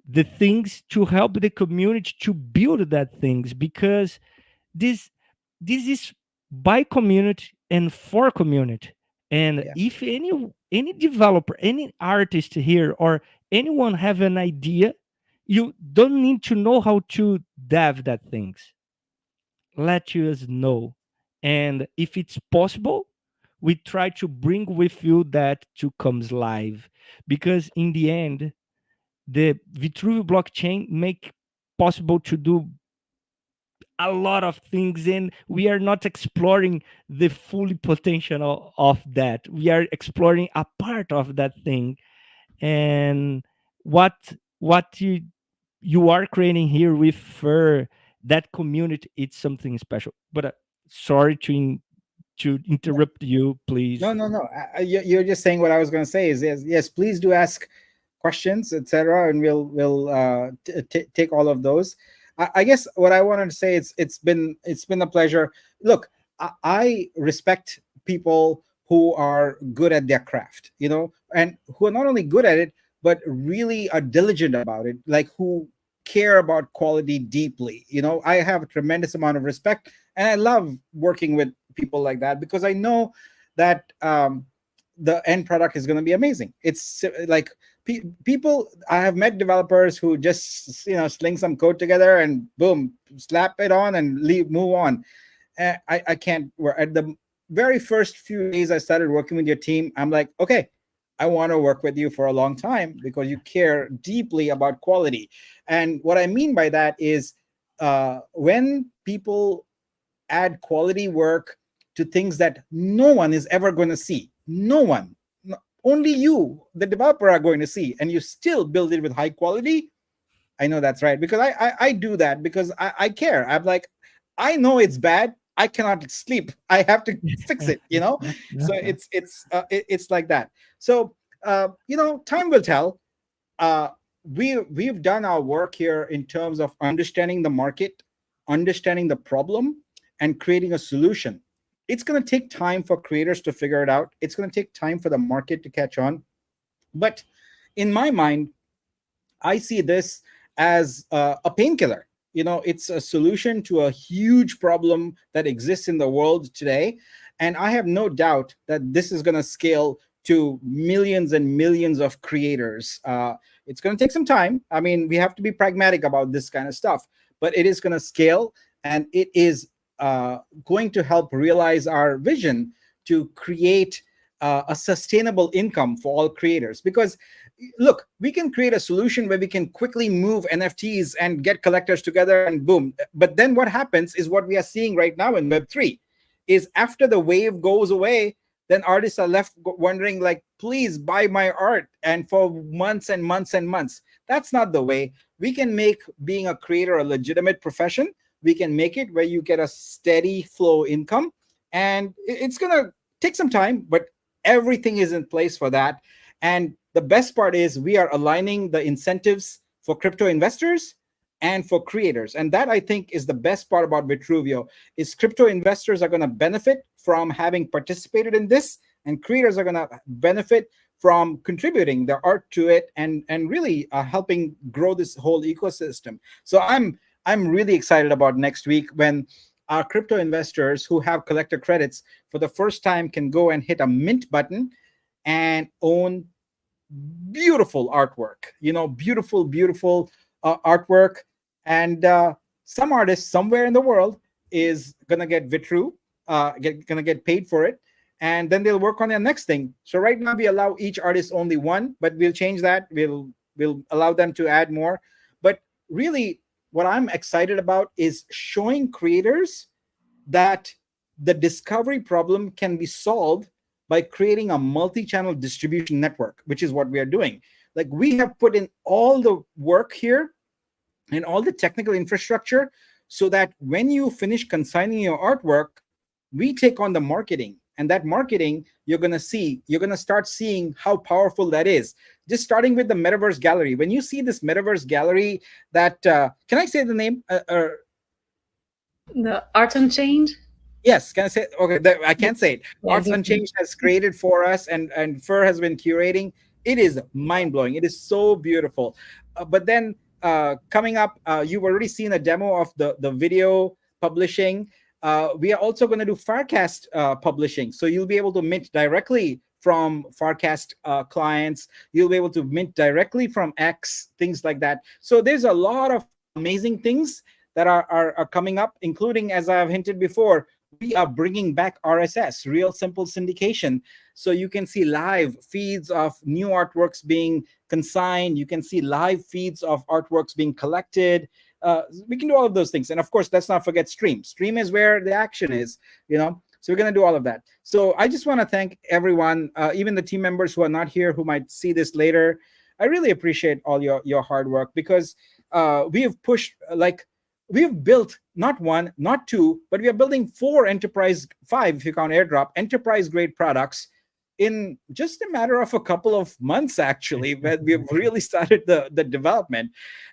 the things to help the community to build that things, because this this is by community and for community. And Yeah. if any developer, any artist here, or anyone have an idea, you don't need to know how to dev that things, let us know. And if it's possible, we try to bring with you that to comes live, because in the end the Vitruveo blockchain make possible to do a lot of things, and we are not exploring the full potential of that. We are exploring a part of that thing. And what you are creating here with that community, it's something special. But sorry to interrupt you, No, please. no, no. You're just saying what I was going to say. Is yes, yes. Please do ask questions, etc., and we'll take all of those. I guess what I wanted to say is it's been a pleasure. Look, I respect people who are good at their craft, and who are not only good at it but really are diligent about it, like who care about quality deeply. I have a tremendous amount of respect, and I love working with people like that, because I know that the end product is going to be amazing. It's like people, I have met developers who just sling some code together and boom, slap it on and move on. I can't work. At the very first few days I started working with your team, I'm like, okay, I want to work with you for a long time because you care deeply about quality. And what I mean by that is when people add quality work to things that no one is ever going to see. No one. only you, the developer, are going to see, and you still build it with high quality. I know that's right, because I do that because I care. I'm like, I know it's bad. I cannot sleep. I have to fix it. So it's like that. So time will tell. uh, we've done our work here in terms of understanding the market, understanding the problem, and creating a solution. It's going to take time for creators to figure it out. It's going to take time for the market to catch on. But in my mind, I see this as a painkiller. It's a solution to a huge problem that exists in the world today. And I have no doubt that this is going to scale to millions and millions of creators. It's going to take some time. I mean, we have to be pragmatic about this kind of stuff, but it is going to scale, and it is going to help realize our vision to create a sustainable income for all creators. Because look, we can create a solution where we can quickly move NFTs and get collectors together and boom. But then what happens is what we are seeing right now in Web3 is after the wave goes away, then artists are left wondering, like, please buy my art, and for months and months and months. That's not the way. We can make being a creator a legitimate profession. We can make it where you get a steady flow income, and it's going to take some time, but everything is in place for that. And the best part is we are aligning the incentives for crypto investors and for creators. And that, I think, is the best part about Vitruveo, is crypto investors are going to benefit from having participated in this, and creators are going to benefit from contributing their art to it, and really helping grow this whole ecosystem. So I'm really excited about next week, when our crypto investors who have collector credits for the first time can go and hit a mint button and own beautiful artwork, beautiful artwork. And some artist somewhere in the world is gonna get VTRU, gonna get paid for it, and then they'll work on their next thing. So right now we allow each artist only one, but we'll change that. We'll allow them to add more. But really, what I'm excited about is showing creators that the discovery problem can be solved by creating a multi-channel distribution network, which is what we are doing. Like, we have put in all the work here and all the technical infrastructure so that when you finish consigning your artwork, we take on the marketing. And that marketing, you're going to start seeing how powerful that is. Just starting with the Metaverse Gallery. When you see this Metaverse Gallery, that, can I say the name? The Art Unchained? Yes, can I say? Okay, I can't say it. Yeah, Arts Unchanged has created for us, and Fur has been curating. It is mind-blowing. It is so beautiful. But then coming up, you've already seen a demo of the video publishing. We are also going to do Farcast publishing. So you'll be able to mint directly from Farcast clients. You'll be able to mint directly from X, things like that. So there's a lot of amazing things that are coming up, including, as I've hinted before, we are bringing back RSS, Real Simple Syndication. So you can see live feeds of new artworks being consigned. You can see live feeds of artworks being collected. We can do all of those things. And of course, let's not forget Stream. Stream is where the action is, So we're going to do all of that. So I just want to thank everyone, even the team members who are not here, who might see this later. I really appreciate all your hard work, because we have pushed, we've built not one, not two, but we are building 5 if you count AIRDROP, enterprise-grade products in just a matter of a couple of months, actually, where we've really started the development.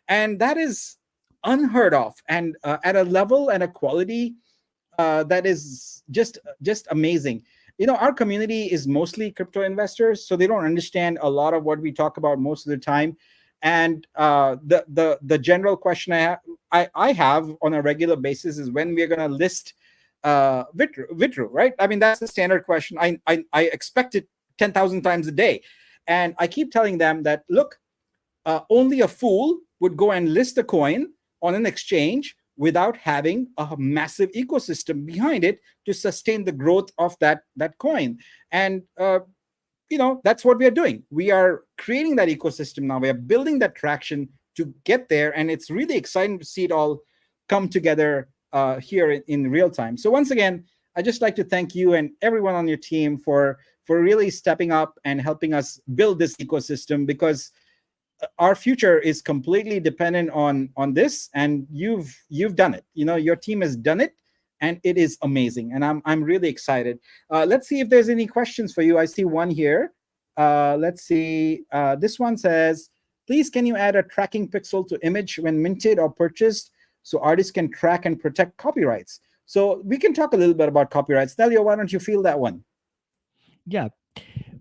And that is unheard of, and at a level and a quality that is just amazing. Our community is mostly crypto investors, so they don't understand a lot of what we talk about most of the time. And the general question I have on a regular basis is when we're going to list VTRU, right? I mean, that's the standard question. I expect it 10,000 times a day. And I keep telling them that, look, only a fool would go and list a coin on an exchange without having a massive ecosystem behind it to sustain the growth of that coin. And that's what we are doing. We are creating that ecosystem now. We are building that traction to get there. And it's really exciting to see it all come together here in real time. So once again, I'd just like to thank you and everyone on your team for for really stepping up and helping us build this ecosystem, because our future is completely dependent on this, and you've done it. Your team has done it, and it is amazing, and I'm really excited. Let's see if there's any questions for you. I see one here. Let's see. This one says, please, can you add a tracking pixel to image when minted or purchased so artists can track and protect copyrights? So we can talk a little bit about copyrights. Stelio, why don't you feel that one? Yeah,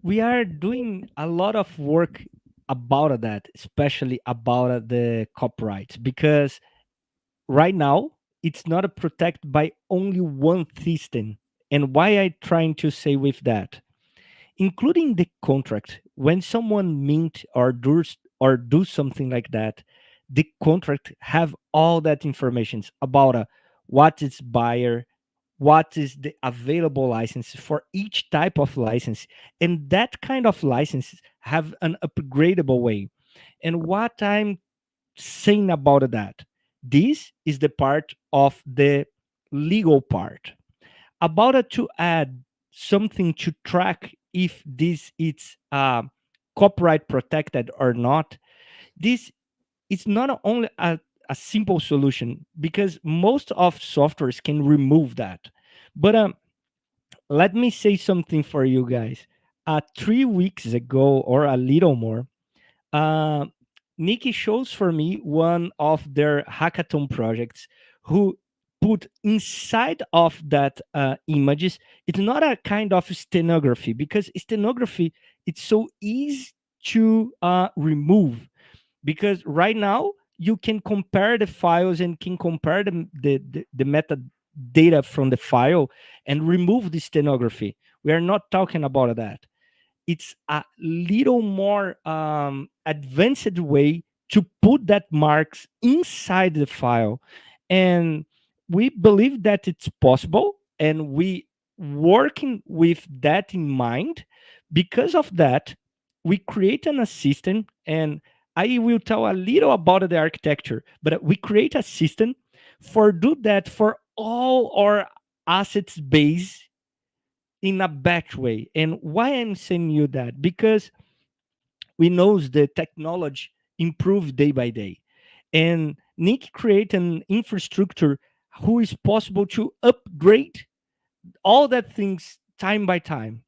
we are doing a lot of work about that, especially about the copyrights, because right now it's not protected by only one system. And why I trying to say with that, including the contract, when someone mint or do something like that, the contract have all that information about what is buyer, what is the available license for each type of license, and that kind of licenses have an upgradable way. And what I'm saying about that, this is the part of the legal part about it, to add something to track if this is copyright protected or not. This is not only a simple solution, because most of softwares can remove that. But let me say something for you guys. 3 weeks ago, or a little more, uh, Nikki shows for me one of their hackathon projects who put inside of that images. It's not a kind of stenography, because stenography, it's so easy to remove, because right now you can compare the files and can compare the metadata from the file and remove the stenography. We are not talking about that. It's a little more advanced way to put that marks inside the file, and we believe that it's possible, and we working with that in mind. Because of that, we create an assistant, and I will tell a little about the architecture, but we create a system for do that for all our assets base in a batch way. And why I'm saying you that, because we knows the technology improve day by day, and Nick create an infrastructure who is possible to upgrade all that things time by time,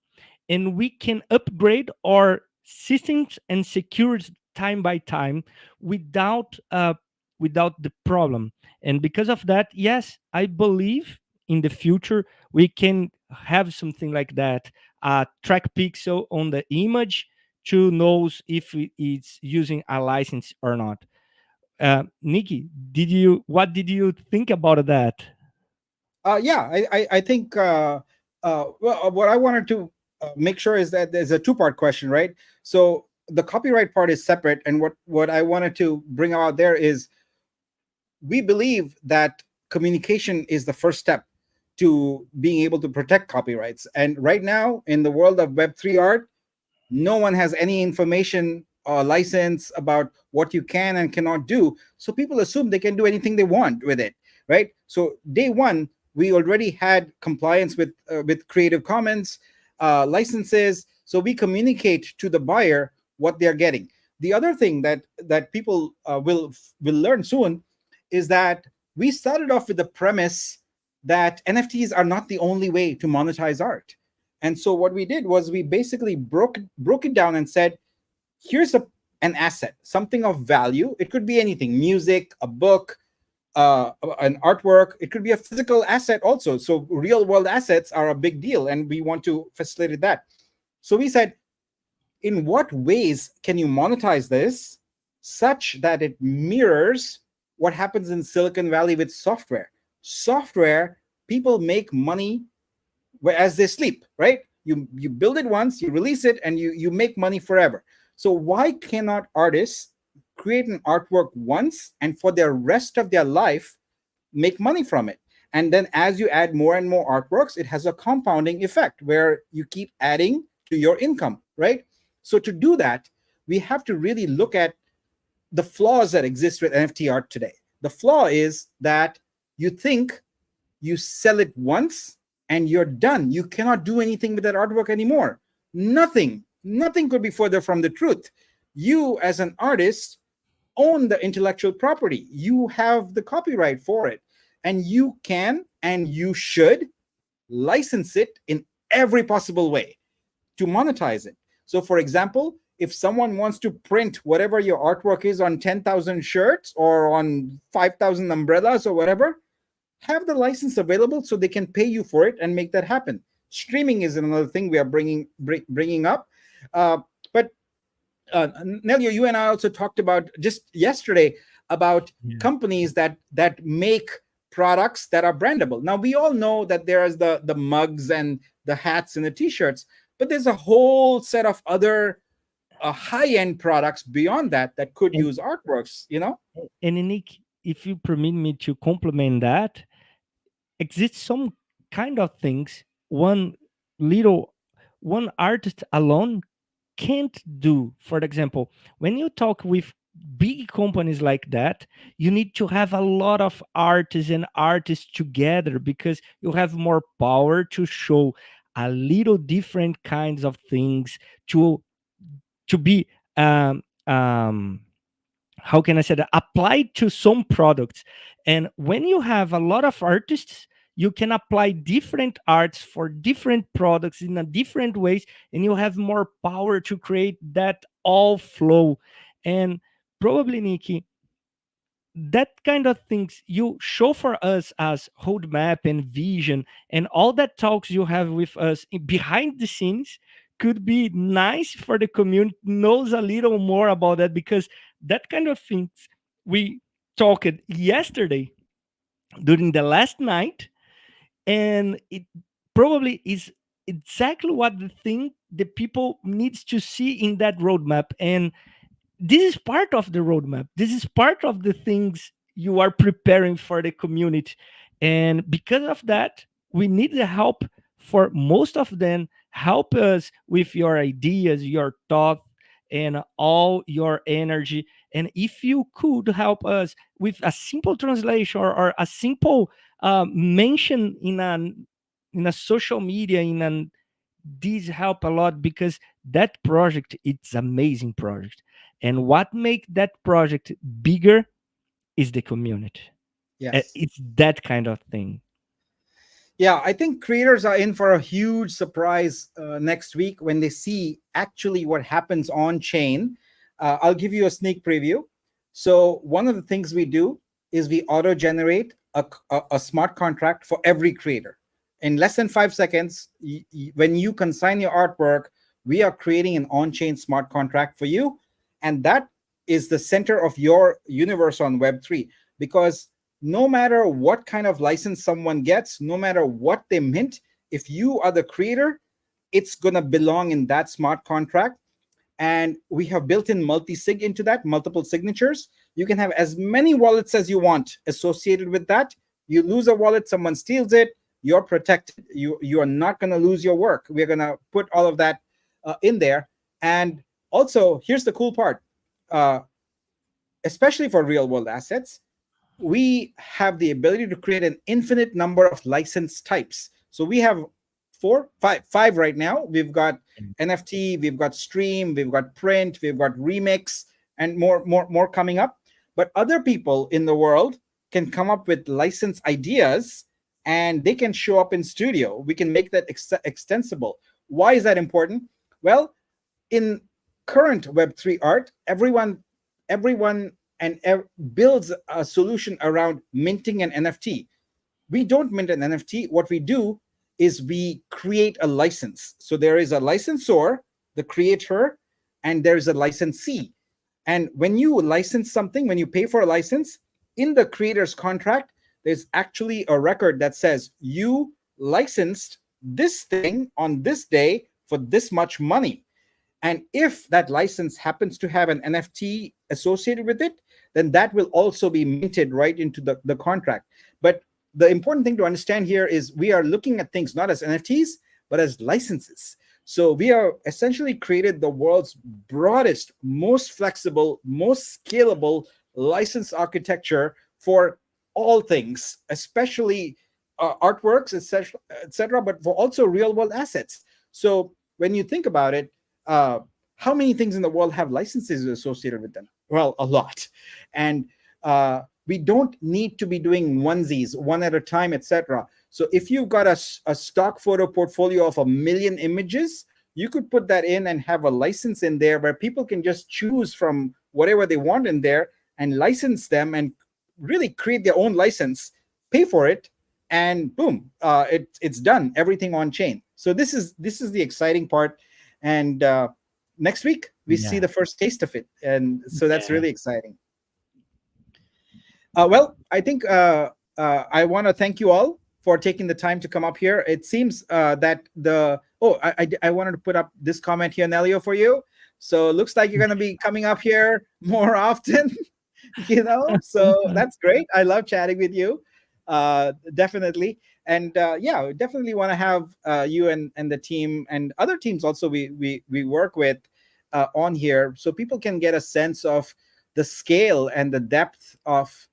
and we can upgrade our systems and security time by time without the problem. And because of that, yes, I believe in the future we can have something like that, track pixel on the image to knows if it's using a license or not. Nikki, what did you think about that? Yeah, I think well, what I wanted to make sure is that there's a two-part question, right? So the copyright part is separate, and what I wanted to bring out there is, we believe that communication is the first step to being able to protect copyrights. And right now, in the world of Web3 art, no one has any information or license about what you can and cannot do. So people assume they can do anything they want with it, right? So day one, we already had compliance with Creative Commons licenses. So we communicate to the buyer what they're getting. The other thing that people will learn soon is that we started off with the premise that NFTs are not the only way to monetize art. And so what we did was we basically broke it down and said, here's an asset, something of value. It could be anything: music, a book, an artwork. It could be a physical asset also. So real world assets are a big deal, and we want to facilitate that. So we said, in what ways can you monetize this such that it mirrors what happens in Silicon Valley with software? Software, people make money as they sleep, right? You build it once, you release it, and you make money forever. So why cannot artists create an artwork once and for the rest of their life make money from it? And then as you add more and more artworks, it has a compounding effect where you keep adding to your income, right? So to do that, we have to really look at the flaws that exist with NFT art today. The flaw is that you think you sell it once and you're done. You cannot do anything with that artwork anymore. Nothing could be further from the truth. You, as an artist, own the intellectual property. You have the copyright for it, and you can and you should license it in every possible way to monetize it. So, for example, if someone wants to print whatever your artwork is on 10,000 shirts or on 5,000 umbrellas or whatever, have the license available so they can pay you for it and make that happen. Streaming is another thing we are bringing up. But Nelio, you and I also talked about just yesterday about companies that make products that are brandable. Now, we all know that there's the mugs and the hats and the t-shirts, but there's a whole set of other high-end products beyond that could use artworks, And Nick, if you permit me to complement that, exists some kind of things one artist alone can't do. For example, when you talk with big companies like that, you need to have a lot of artists together, because you have more power to show a little different kinds of things to be how can I say that, applied to some products. And when you have a lot of artists, you can apply different arts for different products in a different ways, and you have more power to create that all flow. And probably, Nikki, that kind of things you show for us as roadmap and vision, and all that talks you have with us behind the scenes could be nice for the community knows a little more about that, because that kind of things we talked yesterday during the last night, and it probably is exactly what the thing the people needs to see in that roadmap. And this is part of the roadmap. This is part of the things you are preparing for the community. And because of that, we need the help for most of them. Help us with your ideas, your thoughts, and all your energy. And if you could help us with a simple translation or a simple mention in a social media, these help a lot, because that project, it's amazing project. And what make that project bigger is the community. Yes. It's that kind of thing. Yeah, I think creators are in for a huge surprise next week when they see actually what happens on chain. I'll give you a sneak preview. So one of the things we do is we auto-generate a smart contract for every creator. In less than 5 seconds, when you consign your artwork, we are creating an on-chain smart contract for you. And that is the center of your universe on Web3. Because no matter what kind of license someone gets, no matter what they mint, if you are the creator, it's going to belong in that smart contract. And we have built in multi-sig into that, multiple signatures. You can have as many wallets as you want associated with that. You lose a wallet, someone steals it, you're protected. You are not going to lose your work. We're going to put all of that in there. And also, here's the cool part. Especially for real world assets, we have the ability to create an infinite number of license types. So we have five right now. We've got NFT, we've got stream, we've got print, we've got remix, and more coming up. But other people in the world can come up with license ideas, and they can show up in studio. We can make that extensible. Why is that important? Well, in current Web3 art, everyone builds a solution around minting an NFT. We don't mint an NFT. What we do is we create a license. So there is a licensor, the creator, and there is a licensee. And when you license something, when you pay for a license, in the creator's contract, there's actually a record that says you licensed this thing on this day for this much money. And if that license happens to have an NFT associated with it, then that will also be minted right into the contract. But the important thing to understand here is we are looking at things not as NFTs, but as licenses. So we are essentially created the world's broadest, most flexible, most scalable license architecture for all things, especially artworks, etc., but for also real world assets. So when you think about it, how many things in the world have licenses associated with them? Well, a lot. And we don't need to be doing onesies one at a time, etc. So if you've got a stock photo portfolio of 1 million images, you could put that in and have a license in there where people can just choose from whatever they want in there and license them and really create their own license, pay for it, and boom, it's done. Everything on chain. So this is the exciting part. And next week we see the first taste of it, and so that's really exciting. Well, I think I want to thank you all for taking the time to come up here. It seems that I wanted to put up this comment here, Nelio, for you. So it looks like you're going to be coming up here more often, so that's great. I love chatting with you, definitely. And definitely want to have you and the team and other teams also we work with on here, so people can get a sense of the scale and the depth of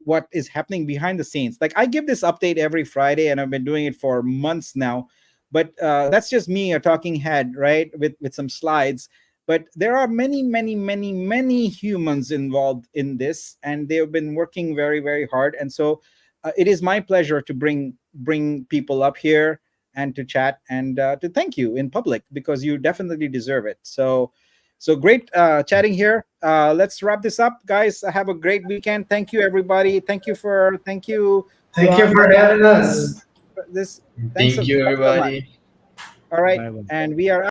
what is happening behind the scenes. Like, I give this update every Friday, and I've been doing it for months now. But that's just me, a talking head, right, with some slides. But there are many, many, many, many humans involved in this, and they have been working very, very hard. And so it is my pleasure to bring people up here and to chat and to thank you in public, because you definitely deserve it. So great chatting here. Let's wrap this up, guys. Have a great weekend. Thank you, everybody. Thank you for having us. This. Thank you, everybody. All right, and we are